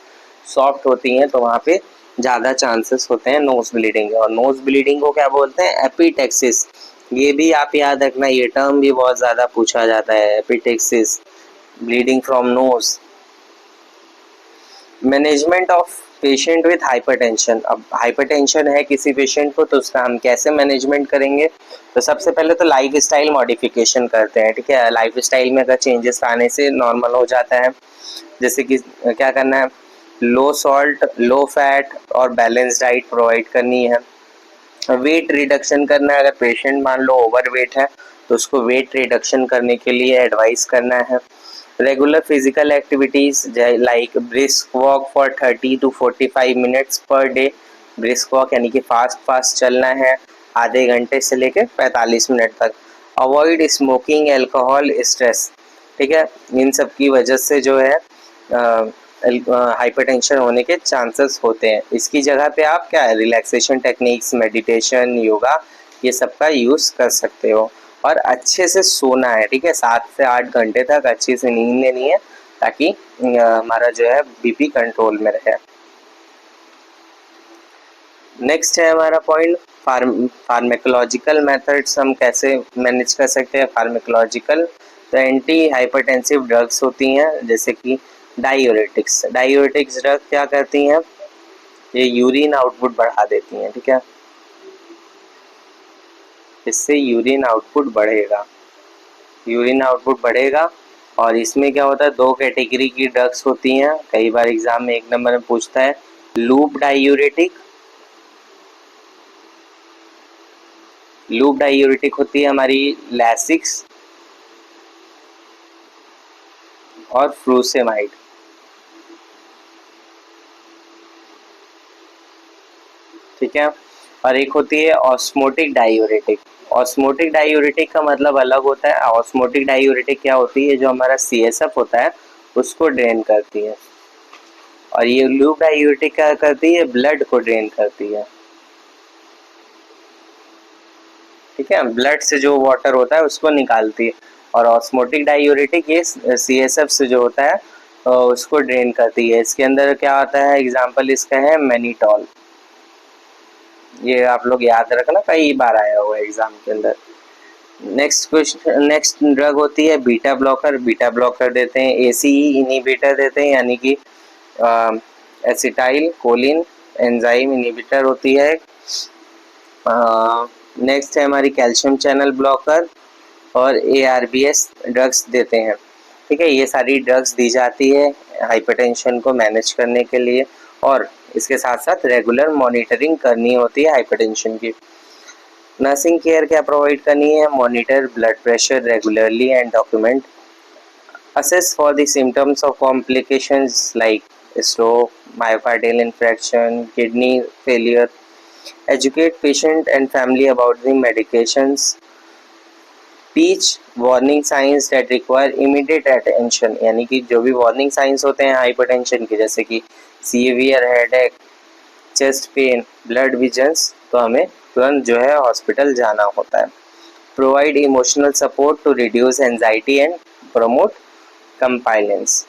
सॉफ्ट होती हैं, तो वहाँ पे ज़्यादा चांसेस होते हैं नोज ब्लीडिंग। और नोज ब्लीडिंग को क्या बोलते हैं? एपिटेक्सिस। ये भी आप याद रखना, ये टर्म भी बहुत ज़्यादा पूछा जाता है, epistaxis, bleeding from nose. Management of patient with hypertension. अब हाइपरटेंशन है किसी पेशेंट को तो उसका हम कैसे मैनेजमेंट करेंगे? तो सबसे पहले तो लाइफ स्टाइल मॉडिफिकेशन करते हैं, ठीक है। लाइफ स्टाइल में अगर चेंजेस आने से नॉर्मल हो जाता है, जैसे कि क्या करना है? लो सॉल्ट, लो फैट और बैलेंस डाइट प्रोवाइड करनी है। वेट रिडक्शन करना है, अगर पेशेंट मान लो ओवर वेट है तो उसको वेट रिडक्शन करने के लिए एडवाइस करना है। Regular physical activities like brisk walk for 30 to 45 minutes per day. Brisk walk यानी कि फास्ट चलना है आधे घंटे से लेकर 45 मिनट तक। अवॉइड स्मोकिंग, एल्कोहल, स्ट्रेस, ठीक है। इन सब की वजह से जो है हाइपरटेंशन होने के चांसेस होते हैं। इसकी जगह पे आप क्या है रिलैक्सेशन टेक्निक्स, मेडिटेशन, योगा, ये सब का यूज़ कर सकते हो। और अच्छे से सोना है, ठीक है, 7 से 8 घंटे तक अच्छी से नींद लेनी है ताकि हमारा जो है बीपी कंट्रोल में रहे। नेक्स्ट है हमारा पॉइंट फार्मेकोलॉजिकल मेथड्स, हम कैसे मैनेज कर सकते हैं फार्मेकोलॉजिकल। तो एंटी हाइपरटेंसिव ड्रग्स होती हैं जैसे कि डायूरेटिक्स। डायूरेटिक्स ड्रग क्या करती हैं? ये यूरिन आउटपुट बढ़ा देती हैं, ठीक है, इससे यूरिन आउटपुट बढ़ेगा, यूरिन आउटपुट बढ़ेगा। और इसमें क्या होता है दो कैटेगरी की ड्रग्स होती हैं, कई बार एग्जाम में 1 नंबर में पूछता है। लूप डायूरेटिक, लूप डायूरेटिक होती है हमारी लैसिक्स और फ्रूसेमाइड, ठीक है। और एक होती है ऑस्मोटिक डायूरेटिक। ऑस्मोटिक डायूरेटिक का मतलब अलग होता है। ऑस्मोटिक डायूरेटिक क्या होती है? जो हमारा CSF होता है उसको ड्रेन करती है, और ये लूप डायूरेटिक क्या करती है? ब्लड को ड्रेन करती है, ठीक है, ब्लड से जो वाटर होता है उसको निकालती है। और ऑस्मोटिक डायूरेटिक ये CSF से जो होता है उसको ड्रेन करती है। इसके अंदर क्या आता है? एग्जाम्पल इसका है मैनिटॉल, ये आप लोग याद रखना, कई बार आया हुआ है एग्जाम के अंदर। नेक्स्ट ड्रग होती है बीटा ब्लॉकर। बीटा ब्लॉकर देते हैं, ACE इनिबिटर देते हैं यानी कि एसिटाइल कोलिन एंजाइम इनिबिटर होती है। नेक्स्ट है हमारी कैल्शियम चैनल ब्लॉकर और ARBS ड्रग्स देते हैं, ठीक है, ये सारी ड्रग्स दी जाती है हाइपरटेंशन को मैनेज करने के लिए, और इसके साथ साथ रेगुलर मॉनिटरिंग करनी होती है हाइपरटेंशन की। नर्सिंग केयर क्या प्रोवाइड करनी है? Monitor blood pressure regularly and document, assess for the symptoms of complications like stroke, myocardial infarction, kidney failure, educate patient and family about the medications, teach warning signs that require immediate attention, यानी कि जो भी warning science होते हैं hypertension के, जैसे कि severe headache, chest pain, blood visions, तो हमें तुरंत जो है हॉस्पिटल जाना होता है। Provide emotional support to reduce anxiety and promote compliance.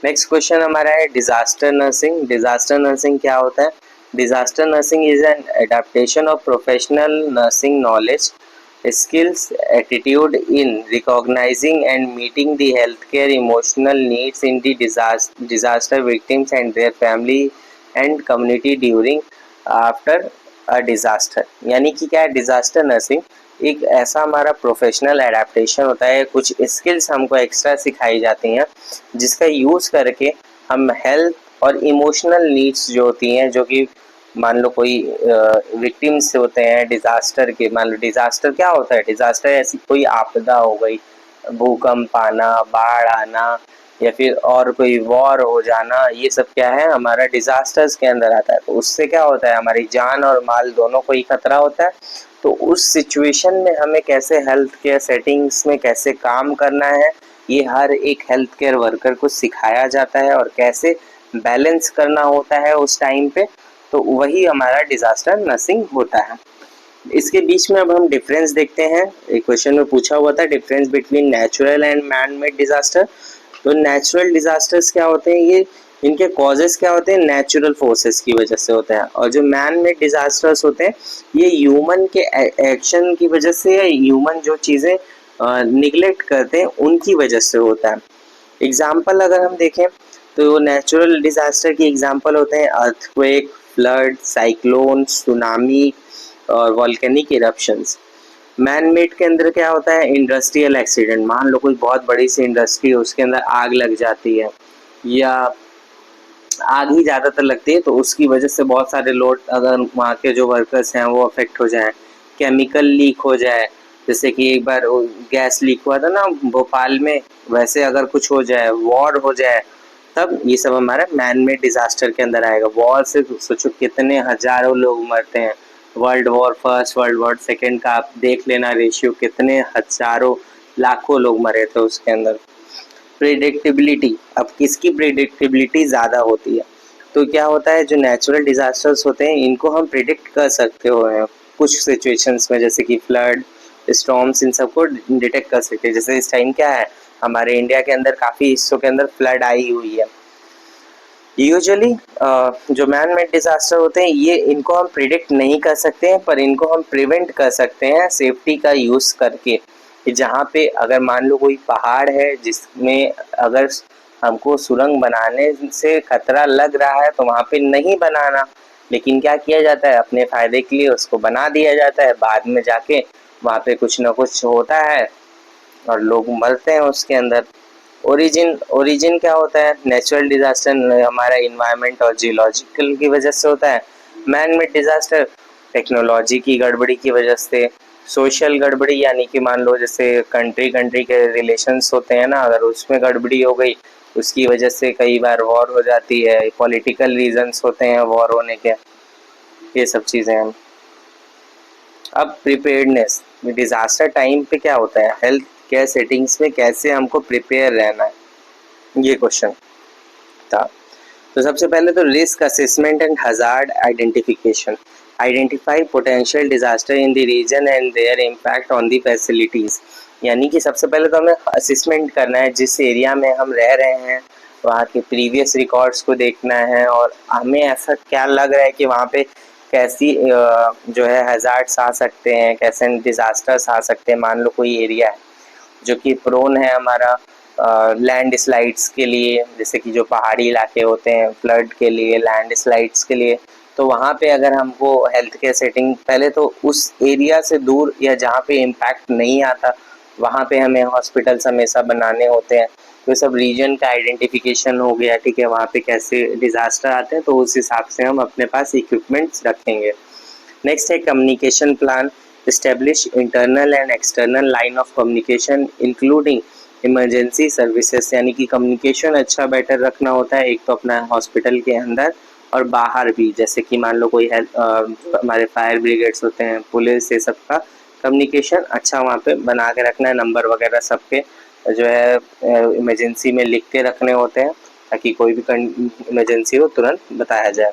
Next question हमारा है डिजास्टर नर्सिंग। डिजास्टर नर्सिंग क्या होता है? Disaster nursing is an adaptation of professional nursing knowledge, skills, attitude in recognizing and meeting the healthcare emotional needs in the disaster victims and their family and community during after a disaster। यानी कि क्या है disaster nursing? एक ऐसा हमारा professional adaptation होता है, कुछ स्किल्स हमको एक्स्ट्रा सिखाई जाती हैं जिसका यूज़ करके हम हेल्थ और इमोशनल नीड्स जो होती हैं, जो कि मान लो कोई विक्टिम्स होते हैं डिजास्टर के, मान लो डिजास्टर क्या होता है? डिजास्टर ऐसी कोई आपदा हो गई, भूकंप आना, बाढ़ आना, या फिर और कोई वॉर हो जाना, ये सब क्या है हमारा डिजास्टर्स के अंदर आता है। तो उससे क्या होता है हमारी जान और माल दोनों को ही खतरा होता है। तो उस सिचुएशन में हमें कैसे हेल्थ केयर सेटिंग्स में कैसे काम करना है, ये हर एक हेल्थ केयर वर्कर को सिखाया जाता है, और कैसे बैलेंस करना होता है उस टाइम पे, तो वही हमारा डिजास्टर नर्सिंग होता है। इसके बीच में अब हम डिफरेंस देखते हैं। एक क्वेश्चन में पूछा हुआ था difference between natural and man made disaster. तो नेचुरल डिजास्टर्स क्या होते हैं, ये इनके कॉजेस क्या होते हैं? नेचुरल फोर्सेस की वजह से होते हैं। और जो मैन मेड डिजास्टर्स होते हैं ये ह्यूमन के एक्शन की वजह से, या ह्यूमन जो चीज़ें निगलेक्ट करते हैं उनकी वजह से होता है। एग्जाम्पल अगर हम देखें तो नेचुरल डिजास्टर की एग्जाम्पल होते हैं अर्थक्वेक, फ्लड, साइक्लोन, सुनामी और वॉल्केनिक इरप्शंस। मैन मेड के अंदर क्या होता है? इंडस्ट्रियल एक्सीडेंट, मान लो कोई बहुत बड़ी सी इंडस्ट्री है उसके अंदर आग लग जाती है, या आग ही ज़्यादातर लगती है, तो उसकी वजह से बहुत सारे लोग, अगर वहाँ के जो वर्कर्स हैं वो अफेक्ट हो जाएं, केमिकल लीक हो जाए, जैसे कि एक बार गैस लीक हुआ था ना भोपाल में, वैसे अगर कुछ हो जाए, वॉर हो जाए, तब ये सब हमारा मैन मेड डिजास्टर के अंदर आएगा। वॉर से सोचो कितने हजारों लोग मरते हैं। World war first, world war second का आप देख लेना रेशियो, कितने हजारों लाखों लोग मरे थे उसके अंदर। प्रिडिक्टेबिलिटी, अब किसकी प्रिडिक्टेबिलिटी ज़्यादा होती है? तो क्या होता है जो नेचुरल डिजास्टर्स होते हैं इनको हम प्रिडिक्ट कर सकते हो कुछ सिचुएशंस में, जैसे कि फ्लड, स्टॉर्म्स, इन सबको डिटेक्ट कर सकते हैं। जैसे इस टाइम क्या है हमारे इंडिया के अंदर काफ़ी हिस्सों के अंदर फ्लड आई हुई है। यूजुअली जो मैन मेड डिजास्टर होते हैं ये इनको हम प्रिडिक्ट नहीं कर सकते हैं, पर इनको हम प्रिवेंट कर सकते हैं सेफ्टी का यूज़ करके। कि जहाँ पे अगर मान लो कोई पहाड़ है जिसमें अगर हमको सुरंग बनाने से खतरा लग रहा है तो वहाँ पे नहीं बनाना, लेकिन क्या किया जाता है अपने फ़ायदे के लिए उसको बना दिया जाता है। बाद में जाके वहाँ पे कुछ ना कुछ होता है और लोग मरते हैं उसके अंदर। ओरिजिन क्या होता है? नेचुरल डिजास्टर हमारा इन्वायरमेंट और जियोलॉजिकल की वजह से होता है। मैन मेड डिजास्टर टेक्नोलॉजी की गड़बड़ी की वजह से, सोशल गड़बड़ी, यानी कि मान लो जैसे कंट्री के रिलेशंस होते हैं ना, अगर उसमें गड़बड़ी हो गई उसकी वजह से कई बार वॉर हो जाती है। पॉलिटिकल रीजंस होते हैं वॉर होने के, ये सब चीज़ें हैं। अब प्रिपेयर्डनेस, डिजास्टर टाइम पे क्या होता है, हेल्थ केयर सेटिंग्स में कैसे हमको प्रिपेयर रहना है, ये क्वेश्चन था। तो सबसे पहले तो risk assessment and hazard identification, identify potential disaster in the region and their impact on the facilities. यानी कि सबसे पहले तो हमें असेसमेंट करना है जिस एरिया में हम रह रहे हैं, वहाँ के प्रीवियस रिकॉर्ड्स को देखना है, और हमें ऐसा क्या लग रहा है कि वहाँ पे कैसी जो है हजार्ड्स आ सकते हैं, कैसे डिजास्टर्स आ सकते हैं। मान लो कोई एरिया है जो कि प्रोन है हमारा लैंड स्लाइड्स के लिए, जैसे कि जो पहाड़ी इलाके होते हैं, फ्लड के लिए, लैंड स्लाइड्स के लिए, तो वहाँ पे अगर हमको हेल्थ केयर सेटिंग, पहले तो उस एरिया से दूर या जहाँ पे इम्पैक्ट नहीं आता वहाँ पे हमें हॉस्पिटल्स हमेशा बनाने होते हैं। तो सब रीजन का आइडेंटिफिकेशन हो गया, ठीक है, वहाँ पे कैसे डिजास्टर आते हैं तो उस हिसाब से हम अपने पास इक्विपमेंट्स रखेंगे। नेक्स्ट है communication plan, establish internal and external line of communication including emergency services, यानी कि कम्युनिकेशन अच्छा बेटर रखना होता है, एक तो अपना हॉस्पिटल के अंदर और बाहर भी, जैसे कि मान लो कोई हेल्थ हमारे फायर ब्रिगेड्स होते हैं, पुलिस, ये सब का कम्युनिकेशन अच्छा वहाँ पे बना के रखना है। नंबर वगैरह सबके जो है इमरजेंसी में लिख के रखने होते हैं ताकि कोई भी इमरजेंसी हो तुरंत बताया जाए।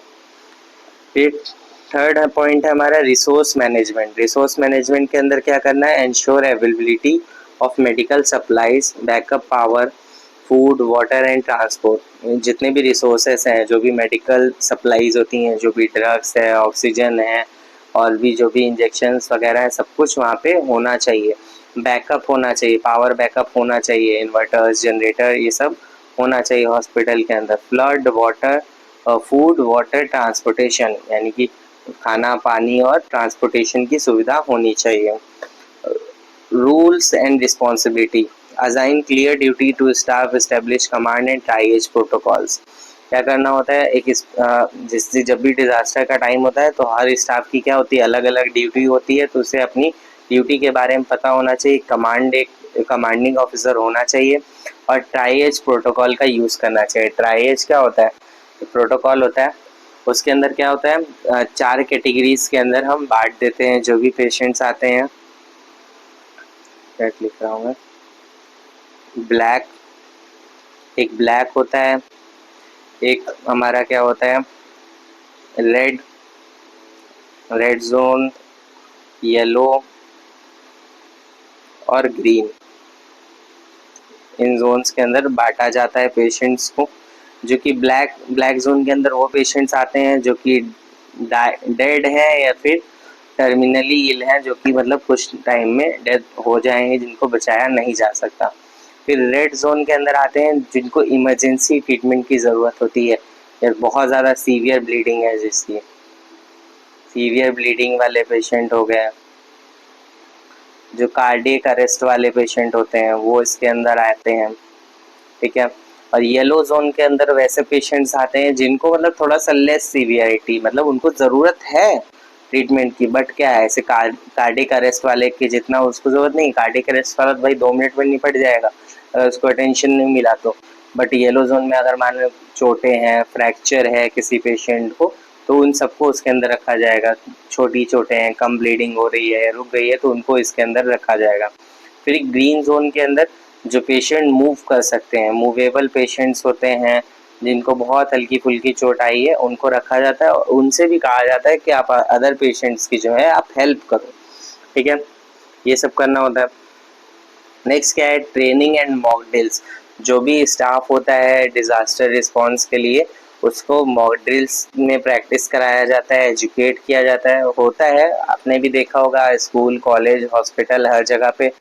फिर थर्ड पॉइंट है हमारा रिसोर्स मैनेजमेंट। रिसोर्स मैनेजमेंट के अंदर क्या करना है, ensure availability of medical supplies, backup power, food, water and transport. जितने भी रिसोर्सेस हैं, जो भी मेडिकल सप्लाईज होती हैं, जो भी ड्रग्स है, ऑक्सीजन है और भी जो भी इंजेक्शंस वगैरह है, सब कुछ वहाँ पे होना चाहिए। बैकअप होना चाहिए, पावर बैकअप होना चाहिए, इन्वर्टर्स, जनरेटर, ये सब होना चाहिए हॉस्पिटल के अंदर। Flood, water, food, water, transportation, यानी कि खाना, पानी और ट्रांसपोर्टेशन की सुविधा होनी चाहिए। Rules and responsibility, assign clear duty to staff, establish command and triage protocols. क्या करना होता है, एक जिस जब भी डिजास्टर का टाइम होता है तो हर स्टाफ की क्या होती है, अलग अलग ड्यूटी होती है, तो उसे अपनी ड्यूटी के बारे में पता होना चाहिए। एक कमांडिंग ऑफिसर होना चाहिए और ट्राइएज प्रोटोकॉल का यूज़ करना चाहिए। ट्राइएज क्या होता है, प्रोटोकॉल होता है, उसके अंदर क्या होता है, 4 कैटेगरीज के अंदर हम बांट देते हैं जो भी पेशेंट्स आते हैं। लिख रहा हूँ मैं, ब्लैक, एक ब्लैक होता है, एक हमारा क्या होता है रेड, रेड जोन, येलो और ग्रीन। इन जोन्स के अंदर बांटा जाता है पेशेंट्स को। जो कि ब्लैक जोन के अंदर वो पेशेंट्स आते हैं जो कि डेड है या फिर टर्मिनली इल है, जो कि मतलब कुछ टाइम में डेथ हो जाएंगे, जिनको बचाया नहीं जा सकता। फिर रेड जोन के अंदर आते हैं जिनको इमरजेंसी ट्रीटमेंट की ज़रूरत होती है, या बहुत ज़्यादा सीवियर ब्लीडिंग है, जिसकी सीवियर ब्लीडिंग वाले पेशेंट हो गए, जो कार्डियक अरेस्ट वाले पेशेंट होते हैं वो इसके अंदर आते हैं, ठीक है। और येलो जोन के अंदर वैसे पेशेंट्स आते हैं जिनको मतलब थोड़ा सा लेस सीवियरिटी, मतलब उनको ज़रूरत है ट्रीटमेंट की, बट क्या है, ऐसे कार्डियक अरेस्ट वाले की जितना उसको ज़रूरत नहीं। कार्डियक अरेस्ट वाला भाई 2 मिनट में निपट जाएगा अगर उसको अटेंशन नहीं मिला तो। बट येलो जोन में अगर मान लो चोटें हैं, फ्रैक्चर है किसी पेशेंट को, तो उन सबको उसके अंदर रखा जाएगा। छोटी चोटें हैं, कम ब्लीडिंग हो रही है, रुक गई है, तो उनको इसके अंदर रखा जाएगा। फिर ग्रीन जोन के अंदर जो पेशेंट मूव कर सकते हैं, मूवेबल पेशेंट्स होते हैं, जिनको बहुत हल्की फुल्की चोट आई है, उनको रखा जाता है और उनसे भी कहा जाता है कि आप अदर पेशेंट्स की जो है आप हेल्प करो, ठीक है। ये सब करना होता है। नेक्स्ट क्या है, ट्रेनिंग एंड मॉक ड्रिल्स। जो भी स्टाफ होता है डिजास्टर रिस्पॉन्स के लिए, उसको मॉक ड्रिल्स में प्रैक्टिस कराया जाता है, एजुकेट किया जाता है। होता है, आपने भी देखा होगा स्कूल, कॉलेज, हॉस्पिटल, हर जगह पे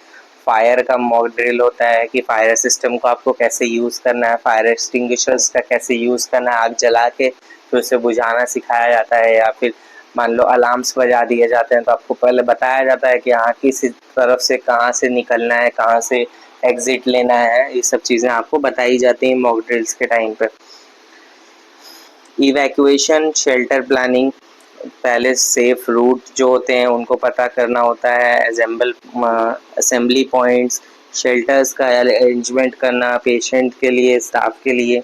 फायर का मॉक ड्रिल होता है कि फायर सिस्टम को आपको कैसे यूज़ करना है, फायर एक्सटिंग्विशर्स का कैसे यूज़ करना है, आग जला के फिर उसे बुझाना सिखाया जाता है, या फिर मान लो अलार्म्स बजा दिए जाते हैं तो आपको पहले बताया जाता है कि हाँ किस तरफ से कहाँ से निकलना है, कहाँ से एग्जिट लेना है, ये सब चीज़ें आपको बताई जाती हैं मॉक ड्रिल्स के टाइम पे। इवैक्यूएशन, शेल्टर प्लानिंग, पहले सेफ रूट जो होते हैं उनको पता करना होता है, असेंबली पॉइंट्स, शेल्टर्स का अरेंजमेंट करना पेशेंट के लिए, स्टाफ के लिए।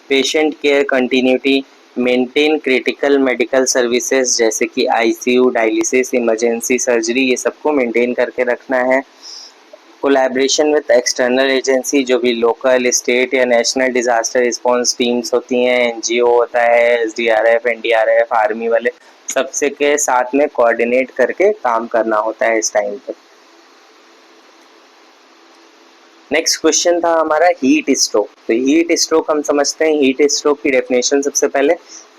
Patient care continuity, maintain critical medical services जैसे कि आईसीयू, डायलिसिस, इमरजेंसी सर्जरी, ये सबको मेंटेन करके रखना है। कोलैबोरेशन विद एक्सटर्नल एजेंसी, जो भी लोकल, स्टेट या नेशनल डिजास्टर रिस्पॉन्स टीम्स होती हैं, एनजीओ होता है, एसडीआरएफ, एनडीआरएफ, आर्मी वाले, सबसे के साथ में कोऑर्डिनेट करके काम करना होता है इस टाइम पे। नेक्स्ट क्वेश्चन था हमारा हीट स्ट्रोक। तो हीट स्ट्रोक हम समझते हैं, हीट स्ट्रोक की डेफिनेशन सबसे पहले,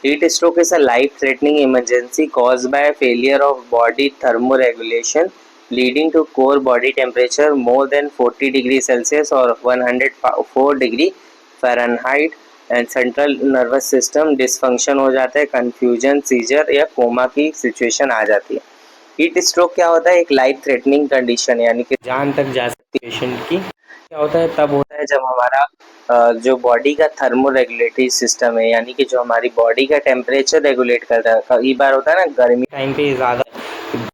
heat stroke is a life threatening emergency caused by failure of body thermoregulation leading to core body temperature more than 40 degree Celsius और 104 degree Fahrenheit and central nervous system dysfunction हो जाता है, confusion, seizure या coma की situation आ जाती है। Heat stroke क्या होता है? एक लाइफ थ्रेटनिंग कंडीशन, यानी कि जान तक जा सकती है पेशेंट की। क्या होता है? तब होता है जब हमारा जो बॉडी का थर्मो रेगुलेटरी सिस्टम है, यानी कि जो हमारी बॉडी का टेम्परेचर रेगुलेट करता है। कई बार होता है ना गर्मी टाइम पे ज़्यादा,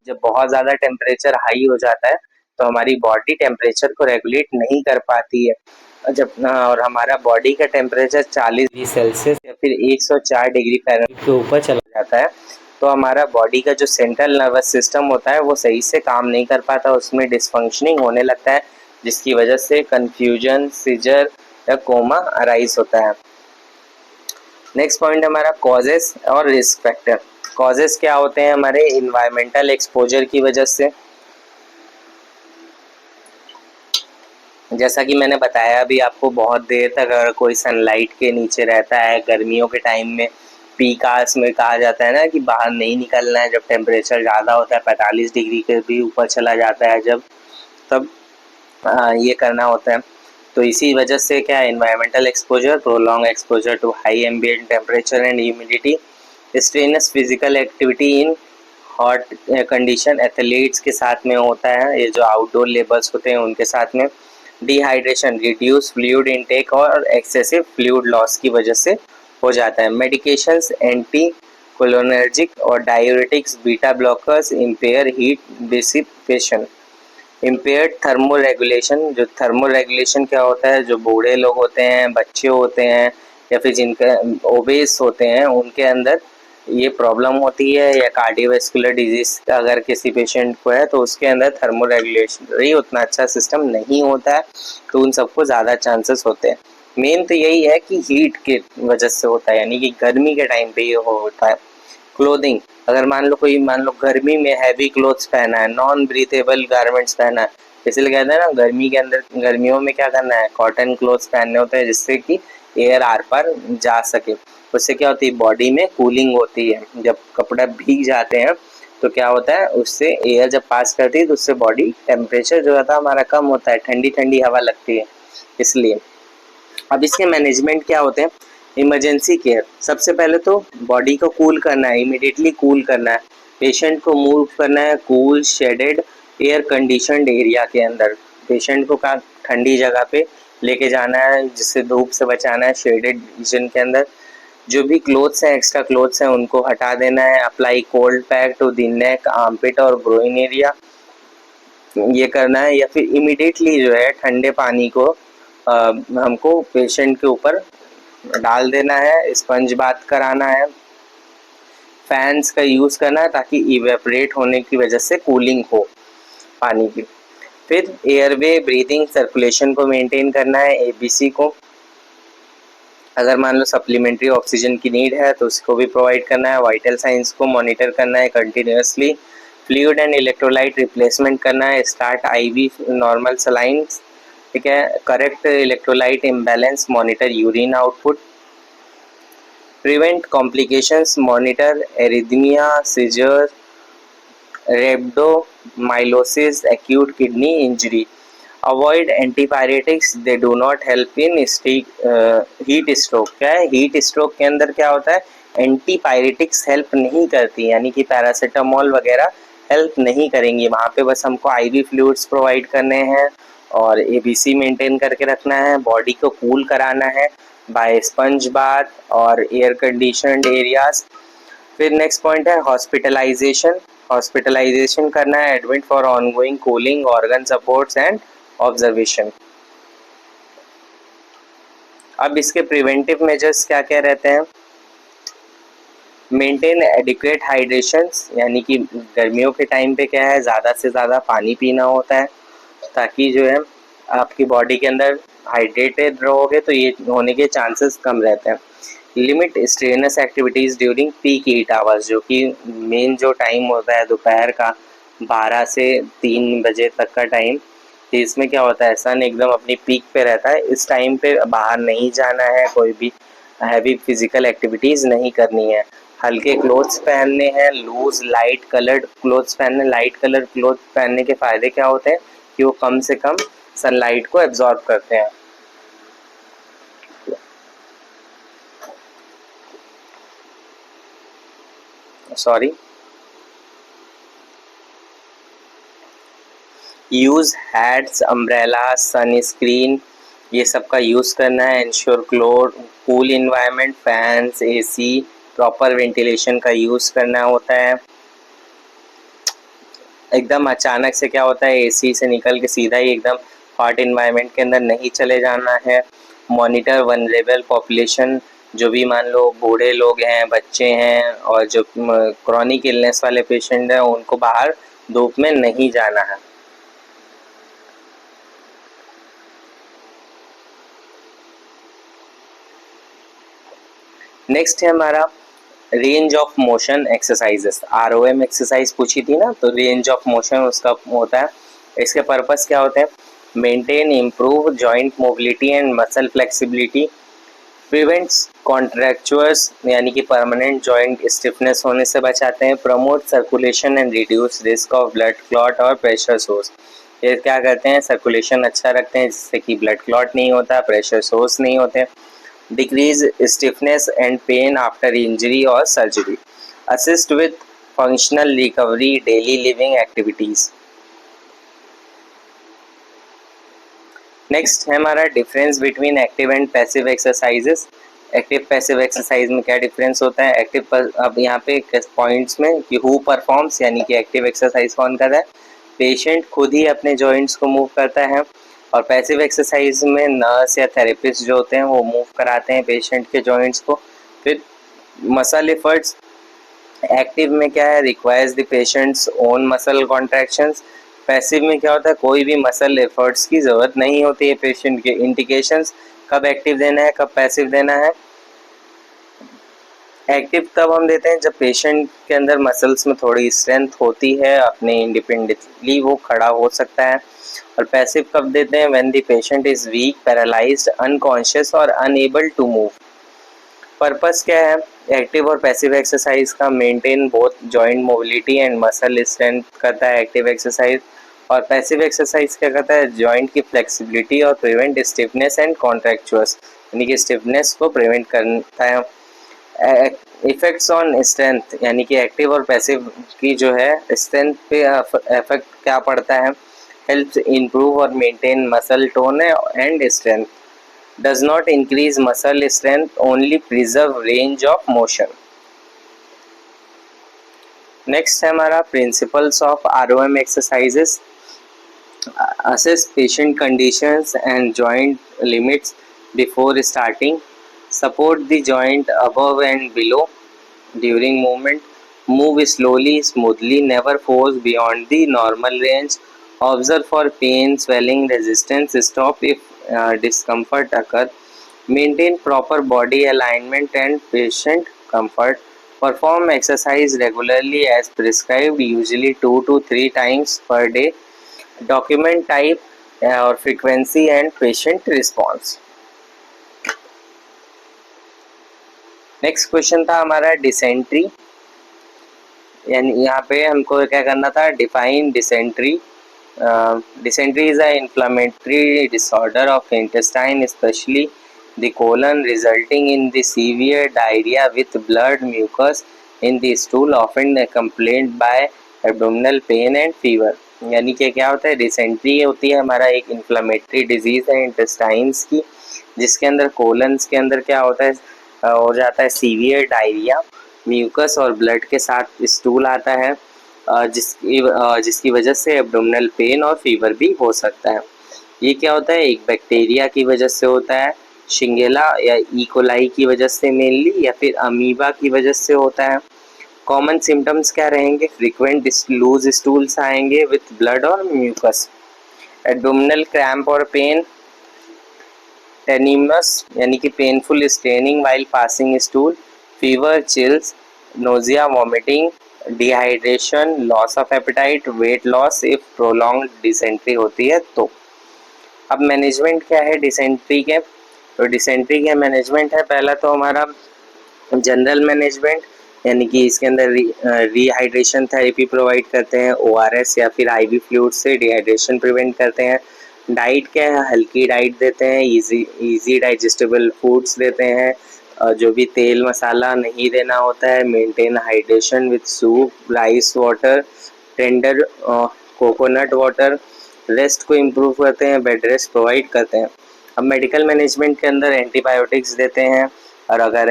जब बहुत ज़्यादा टेम्परेचर हाई हो जाता है तो हमारी बॉडी टेम्परेचर को रेगुलेट नहीं कर पाती है। जब और हमारा बॉडी का टेम्परेचर 40 डिग्री सेल्सियस या फिर 104 डिग्री फ़ारेनहाइट के ऊपर चला जाता है तो हमारा बॉडी का जो सेंट्रल नर्वस सिस्टम होता है वो सही से काम नहीं कर पाता, उसमें डिसफंक्शनिंग होने लगता है, जिसकी वजह से कन्फ्यूजन, सीजर या कोमा अराइज होता है। नेक्स्ट पॉइंट हमारा कॉजेस और रिस्क फैक्टर। कॉजेस क्या होते हैं? हमारे इन्वायरमेंटल एक्सपोजर की वजह से, जैसा कि मैंने बताया अभी आपको, बहुत देर तक अगर कोई सनलाइट के नीचे रहता है गर्मियों के टाइम में, पीक आवर्स में कहा जाता है ना कि बाहर नहीं निकलना है, जब टेम्परेचर ज़्यादा होता है 45 डिग्री के भी ऊपर चला जाता है जब, तब ये करना होता है। तो इसी वजह से क्या है, environmental exposure, prolong exposure to high ambient temperature and humidity, strenuous physical activity in hot condition, athletes के साथ में होता है, ये जो आउटडोर लेबर्स होते हैं उनके साथ में। डिहाइड्रेशन, रिड्यूस फ्लूइड इनटेक और एक्सेसिव फ्लूइड लॉस की वजह से हो जाता है। मेडिकेशंस, एंटी कोलिनर्जिक और diuretics, beta blockers empire heat dissipation. Impaired thermo regulation, जो थर्मो रेगुलेशन क्या होता है, जो बूढ़े लोग होते हैं, बच्चे होते हैं या फिर जिनके ओबेस होते हैं उनके अंदर ये प्रॉब्लम होती है, या कार्डियोवैस्कुलर डिजीज अगर किसी पेशेंट को है तो उसके अंदर थर्मो रेगुलेटरी उतना अच्छा सिस्टम नहीं होता है, तो उन सबको ज़्यादा चांसेस होते हैं। मेन तो यही है कि हीट के वजह से होता है, यानी कि गर्मी के टाइम पे ये होता है। क्लोथिंग, अगर मान लो गर्मी में हैवी क्लोथ्स पहना है, नॉन ब्रीथेबल गारमेंट्स पहना है, इसलिए कहते हैं ना गर्मी के अंदर, गर्मियों में क्या करना है, कॉटन क्लोथ्स पहनने होते हैं जिससे कि एयर आर पार जा सके। उससे क्या होती है, बॉडी में कूलिंग होती है। जब कपड़े भीग जाते हैं तो क्या होता है, उससे एयर जब पास करती है तो उससे बॉडी टेम्परेचर जो होता है हमारा कम होता है, ठंडी ठंडी हवा लगती है इसलिए। अब इसके मैनेजमेंट क्या होते हैं? इमरजेंसी केयर, सबसे पहले तो बॉडी को कूल करना है, इमिडिएटली कूल करना है, पेशेंट को मूव करना है cool shaded air conditioned area के अंदर। पेशेंट को कहाँ, ठंडी जगह पे लेके जाना है जिससे धूप से बचाना है, शेडेड रीजन के अंदर। जो भी क्लोथ्स हैं, एक्स्ट्रा क्लोथ्स हैं, उनको हटा देना है। Apply cold pack to the neck, armpit और ग्रोइन एरिया, ये करना है। या फिर इमिडिएटली जो है ठंडे पानी को हमको पेशेंट के ऊपर डाल देना है, स्पंज बाथ कराना है, फैंस का यूज़ करना है ताकि इवेपरेट होने की वजह से कूलिंग हो पानी की। फिर एयरवे, ब्रीदिंग, सर्कुलेशन को मेंटेन करना है, एबीसी को। अगर मान लो सप्लीमेंट्री ऑक्सीजन की नीड है तो उसको भी प्रोवाइड करना है, वाइटल साइंस को मॉनिटर करना है continuously, fluid and electrolyte replacement करना है, स्टार्ट आईवी नॉर्मल सलाइंस, ठीक है, correct electrolyte imbalance, monitor urine output, prevent complications, monitor arrhythmia, seizure, rhabdomyolysis, acute kidney injury, avoid antipyretics, they do not help in heat stroke। क्या है, heat stroke के अंदर क्या होता है, एंटीपायरेटिक्स हेल्प नहीं करती, यानी कि पैरासीटामोल वगैरह हेल्प नहीं करेंगी वहाँ पे, बस हमको आईवी फ्लूइड्स प्रोवाइड करने हैं और एबीसी मेंटेन करके रखना है, बॉडी को कूल कराना है बाय स्पंज बाथ और एयर कंडीशनड एरियाज। फिर नेक्स्ट पॉइंट है हॉस्पिटलाइजेशन। हॉस्पिटलाइजेशन करना है, admit for ongoing cooling, organ supports and observation. अब इसके प्रिवेंटिव मेजर्स क्या क्या रहते हैं? मेंटेन एडिक्वेट हाइड्रेशन, यानी कि गर्मियों के टाइम पे क्या है, ज़्यादा से ज़्यादा पानी पीना होता है ताकि जो है आपकी बॉडी के अंदर हाइड्रेटेड रहोगे तो ये होने के चांसेस कम रहते हैं। Limit strenuous activities during peak heat hours, जो कि मेन जो टाइम होता है दोपहर का 12 से 3 बजे तक का टाइम, तो इसमें क्या होता है, सन एकदम अपनी पीक पे रहता है, इस टाइम पे बाहर नहीं जाना है, कोई भी हैवी फिजिकल एक्टिविटीज़ नहीं करनी है, हल्के क्लोथ्स पहनने हैं, लूज लाइट कलर्ड क्लोथ्स पहनने। लाइट कलर क्लोथ पहनने के फ़ायदे क्या होते हैं कि वो कम से कम सनलाइट को एब्जॉर्ब करते हैं। Sorry, use hats, umbrella, sunscreen, ये सब का यूज़ करना है। Ensure cool environment, fans, AC, proper ventilation का यूज़ करना होता है। एकदम अचानक से क्या होता है, एसी से निकल के सीधा ही एकदम हॉट इन्वायरमेंट के अंदर नहीं चले जाना है। मॉनिटर वनरेबल पॉपुलेशन, जो भी मान लो बूढ़े लोग हैं, बच्चे हैं और जो क्रॉनिक इलनेस वाले पेशेंट हैं, उनको बाहर धूप में नहीं जाना है। नेक्स्ट है हमारा range of motion exercises. ROM exercise पूछी थी ना, तो रेंज ऑफ मोशन उसका होता है। इसके पर्पस क्या होते हैं? Maintain improve joint mobility and muscle flexibility, prevents contractures यानी कि परमानेंट जॉइंट स्टिफनेस होने से बचाते हैं। Promote circulation and reduce risk of blood clot और प्रेशर सोर्स, ये क्या करते हैं? सर्कुलेशन अच्छा रखते हैं जिससे कि ब्लड क्लॉट नहीं होता, प्रेशर सोर्स नहीं होते। Decrease stiffness and pain after injury और surgery, assist with functional recovery daily living activities. Next है हमारा difference between active and passive exercises. Active passive exercise में क्या डिफरेंस होता है? एक्टिव, अब यहाँ पे पॉइंट्स में कि हु परफॉर्म्स, यानी कि एक्टिव एक्सरसाइज कौन कर रहा है? पेशेंट खुद ही अपने जॉइंट्स को मूव करता है। और पैसिव एक्सरसाइज में नर्स या थेरेपिस्ट जो होते हैं वो मूव कराते हैं पेशेंट के जॉइंट्स को। फिर मसल एफर्ट्स, एक्टिव में क्या है? Requires the patients own muscle contractions. Passive में क्या होता है? कोई भी मसल एफर्ट्स की जरूरत नहीं होती है पेशेंट के। इंडिकेशंस, कब एक्टिव देना है, कब पैसिव देना है। एक्टिव तब हम देते हैं जब पेशेंट के अंदर मसल्स में थोड़ी स्ट्रेंथ होती है, अपने इंडिपेंडेंटली वो खड़ा हो सकता है। और पैसिव कब देते हैं? When the patient is weak, paralysed, unconscious और अनएबल टू मूव। पर्पस क्या है एक्टिव और पैसिव एक्सरसाइज का? Maintain both joint mobility and muscle strength करता है एक्टिव एक्सरसाइज। और पैसिव एक्सरसाइज क्या करता है? जॉइंट की फ्लेक्सिबिलिटी और प्रिवेंट स्टिफनेस एंड कॉन्ट्रैक्चुअल्स, यानी कि स्टिफनेस को प्रिवेंट करता है। इफेक्ट्स ऑन स्ट्रेंथ, यानी कि एक्टिव और पैसिव की जो है स्ट्रेंथ पे इफेक्ट क्या पड़ता है? हेल्प्स इंप्रूव और maintain muscle tone and strength, does not increase muscle strength, only preserve range of motion. Next है हमारा principles of ROM exercises. assess patient conditions and joint limits before starting, support the joint above and below during movement, move slowly, smoothly, never force beyond the normal range, observe for pain, swelling, resistance, stop if discomfort occur, maintain proper body alignment and patient comfort, perform exercise regularly as prescribed, usually 2 to 3 times per day, document type or frequency and patient response. Next question था हमारा dysentery, यानी यहाँ पे हमको क्या करना था? Define dysentery. Dysentery is a inflammatory disorder of intestine, especially the colon, resulting in the severe diarrhea with blood mucus in the stool, often complaint by abdominal pain and fever. यानी कि क्या होता है? डिसेंट्री होती है हमारा एक inflammatory disease है इंटेस्टाइन्स की, जिसके अंदर कोलन्स के अंदर क्या होता है? हो जाता है सीवियर डायरिया, म्यूकस और ब्लड के साथ स्टूल आता है, जिसकी वजह से एब्डोमिनल पेन और फीवर भी हो सकता है। ये क्या होता है? एक बैक्टीरिया की वजह से होता है, शिंगेला या इकोलाई की वजह से मेनली, या फिर अमीबा की वजह से होता है। कॉमन सिम्टम्स क्या रहेंगे? फ्रीक्वेंट लूज स्टूल्स आएंगे विथ ब्लड और म्यूकस, एब्डोमिनल क्रैम्प और पेन, टेनिमस यानी कि painful straining while passing stool, fever, chills, nausea, vomiting, dehydration, loss of appetite, weight loss if prolong dysentery होती है तो। अब मैनेजमेंट क्या है डिसेंट्री के? तो डिसेंट्री के मैनेजमेंट है, पहला तो हमारा जनरल मैनेजमेंट, यानी कि इसके अंदर रिहाइड्रेशन थेरेपी प्रोवाइड करते हैं, ORS या फिर IV फ्लूइड से डिहाइड्रेशन प्रिवेंट करते हैं। डाइट क्या है? हल्की डाइट देते हैं, इजी डाइजेस्टेबल फूड्स देते हैं, जो भी तेल मसाला नहीं देना होता है। Maintain hydration with soup, rice water, tender coconut water, rest को इम्प्रूव करते हैं, बेड रेस्ट प्रोवाइड करते हैं। अब मेडिकल मैनेजमेंट के अंदर एंटीबायोटिक्स देते हैं, और अगर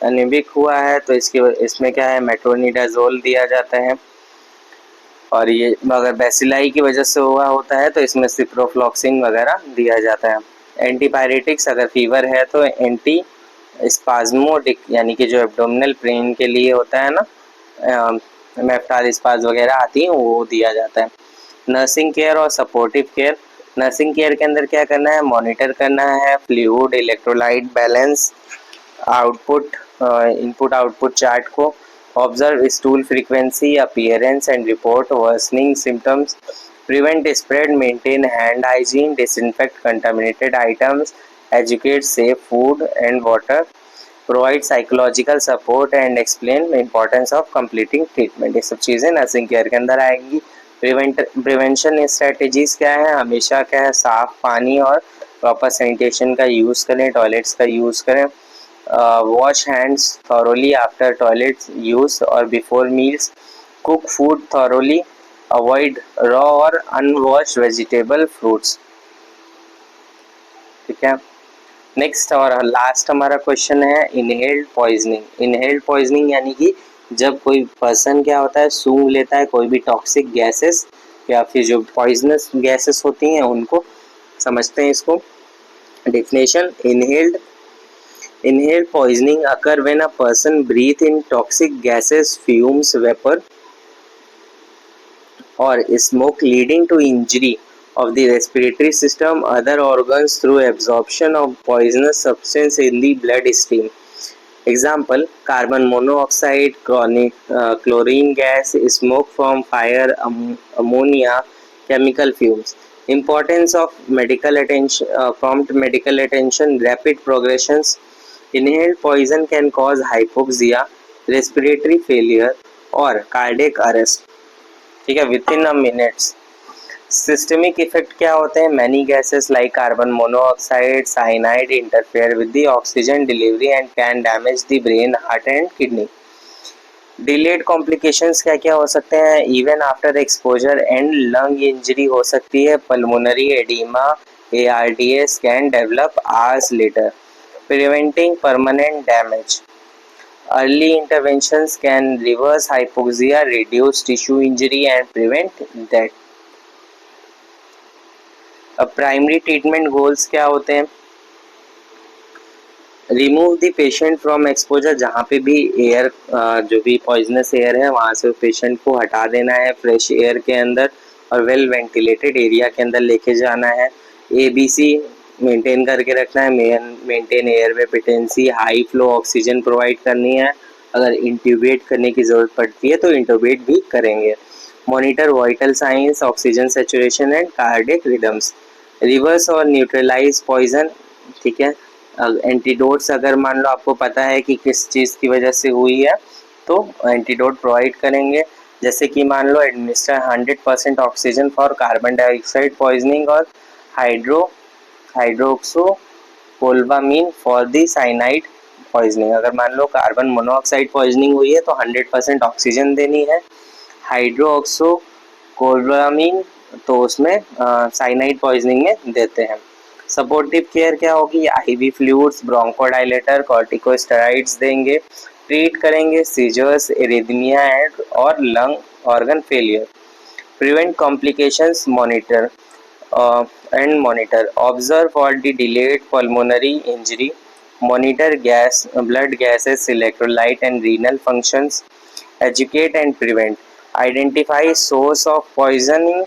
एनीमिक हुआ है तो इसमें क्या है, मेट्रोनिडाजोल दिया जाता है। और ये अगर बेसिलाई की वजह से हुआ होता है तो इसमें सिप्रोफ्लॉक्सिन वगैरह दिया जाता है। एंटीपायरेटिक्स अगर फीवर है तो एंटी स्पाज्मोडिक यानी कि जो एब्डोमिनल पेन के लिए होता है ना, मेफ्टाल स्पाज वगैरह आती हैं, वो दिया जाता है। नर्सिंग केयर और सपोर्टिव केयर। नर्सिंग केयर के अंदर क्या करना है, मॉनिटर करना है fluid electrolyte balance, output input output chart को, observe stool frequency appearance and report worsening symptoms, prevent spread, maintain hand hygiene, disinfect contaminated items, educate safe food and water, provide psychological support and explain the importance of completing treatment। ये सब चीज़ें nursing care के अंदर आएंगी। Prevention strategies क्या है, हमेशा क्या है, साफ पानी और प्रॉपर सैनिटेशन का यूज़ करें, टॉयलेट्स का यूज़ करें, wash hands thoroughly after toilet use और before meals, cook food thoroughly, avoid raw और अनवॉश्ड वेजिटेबल फ्रूट्स। ठीक है, नेक्स्ट और लास्ट हमारा क्वेश्चन है इनहेल्ड पॉइजनिंग। इनहेल्ड पॉइजनिंग यानी कि जब कोई पर्सन क्या होता है, सूंघ लेता है कोई भी टॉक्सिक गैसेस या फिर जो पॉइजनस गैसेस होती हैं उनको। समझते हैं इसको। Definition, inhaled poisoning occur when a person breathe in toxic gases, fumes, vapor or smoke, leading to injury of the respiratory system, other organs through absorption of poisonous substance in the blood stream. Example, carbon monoxide, chlorine gas, smoke from fire, ammonia, chemical fumes. Importance of medical attention, prompt medical attention, rapid progressions. Inhaled poison can cause hypoxia, respiratory failure और cardiac arrest। ठीक है, within a minutes। Systemic effect क्या होते हैं, many gases like carbon monoxide, cyanide interfere with the oxygen delivery and can damage the brain, heart and kidney. Delayed complications क्या क्या हो सकते हैं, even after exposure and lung injury हो सकती है, pulmonary oedema, ARDS can develop hours later. Preventing permanent damage. Early interventions can reverse hypoxia, reduce tissue injury and prevent death. अब primary treatment goals क्या होते हैं, remove the patient from exposure, जहाँ पे भी एयर जो भी पॉइजनस एयर है वहाँ से पेशेंट को हटा देना है फ्रेश एयर के अंदर और वेल वेंटिलेटेड एरिया के अंदर लेके जाना है। ABC मेंटेन करके रखना है, maintain airway patency, high flow oxygen provide करनी है, अगर इंट्यूबेट करने की ज़रूरत पड़ती है तो इंट्यूबेट भी करेंगे। Monitor vital science, oxygen saturation and cardiac rhythms. Reverse और न्यूट्रलाइज पॉइजन। ठीक है, एंटीडोट्स अगर मान लो आपको पता है कि किस चीज़ की वजह से हुई है तो एंटीडोट प्रोवाइड करेंगे। जैसे कि मान लो administer 100% oxygen for carbon dioxide poisoning और hydroxocobalamin for the cyanide poisoning. अगर मान लो कार्बन मोनोऑक्साइड पॉइजनिंग हुई है तो 100% ऑक्सीजन देनी है। हाइड्रोक्सोकोल्बामीन तो उसमें साइनाइड पॉइजनिंग में देते हैं। सपोर्टिव केयर क्या होगी, IV फ्लूइड्स, ब्रोंकोडाइलेटर, कॉर्टिकोस्टेरॉइड्स देंगे। ट्रीट करेंगे सीजर्स, एरिथमिया और lung organ failure. Prevent complications, monitor observe for the delayed pulmonary injury, monitor gas blood gases, electrolyte and renal functions, educate and prevent, identify source of poisoning,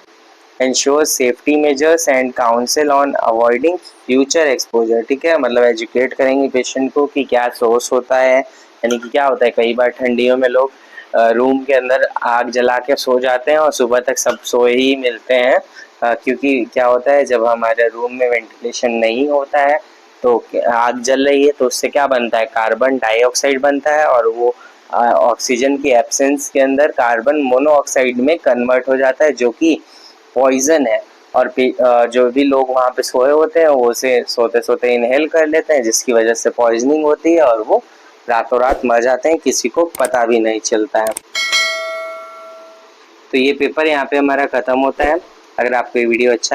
ensure safety measures and counsel on avoiding future exposure। ठीक है, मतलब educate करेंगे patient को कि क्या source होता है, यानी कि क्या होता है, कई बार ठंडियों में लोग रूम के अंदर आग जला के सो जाते हैं और सुबह तक सब सोए ही मिलते हैं, क्योंकि क्या होता है जब हमारे रूम में वेंटिलेशन नहीं होता है तो आग जल रही है तो उससे क्या बनता है, कार्बन डाइऑक्साइड बनता है और वो ऑक्सीजन की एब्सेंस के अंदर कार्बन मोनोऑक्साइड में कन्वर्ट हो जाता है जो कि पॉइजन है। और जो भी लोग वहाँ पे सोए होते हैं वो उसे सोते सोते इनहेल कर लेते हैं जिसकी वजह से पॉइजनिंग होती है और वो रातों रात मर जाते हैं, किसी को पता भी नहीं चलता है। तो ये पेपर यहाँ पे हमारा ख़त्म होता है। अगर आपको ये वीडियो अच्छा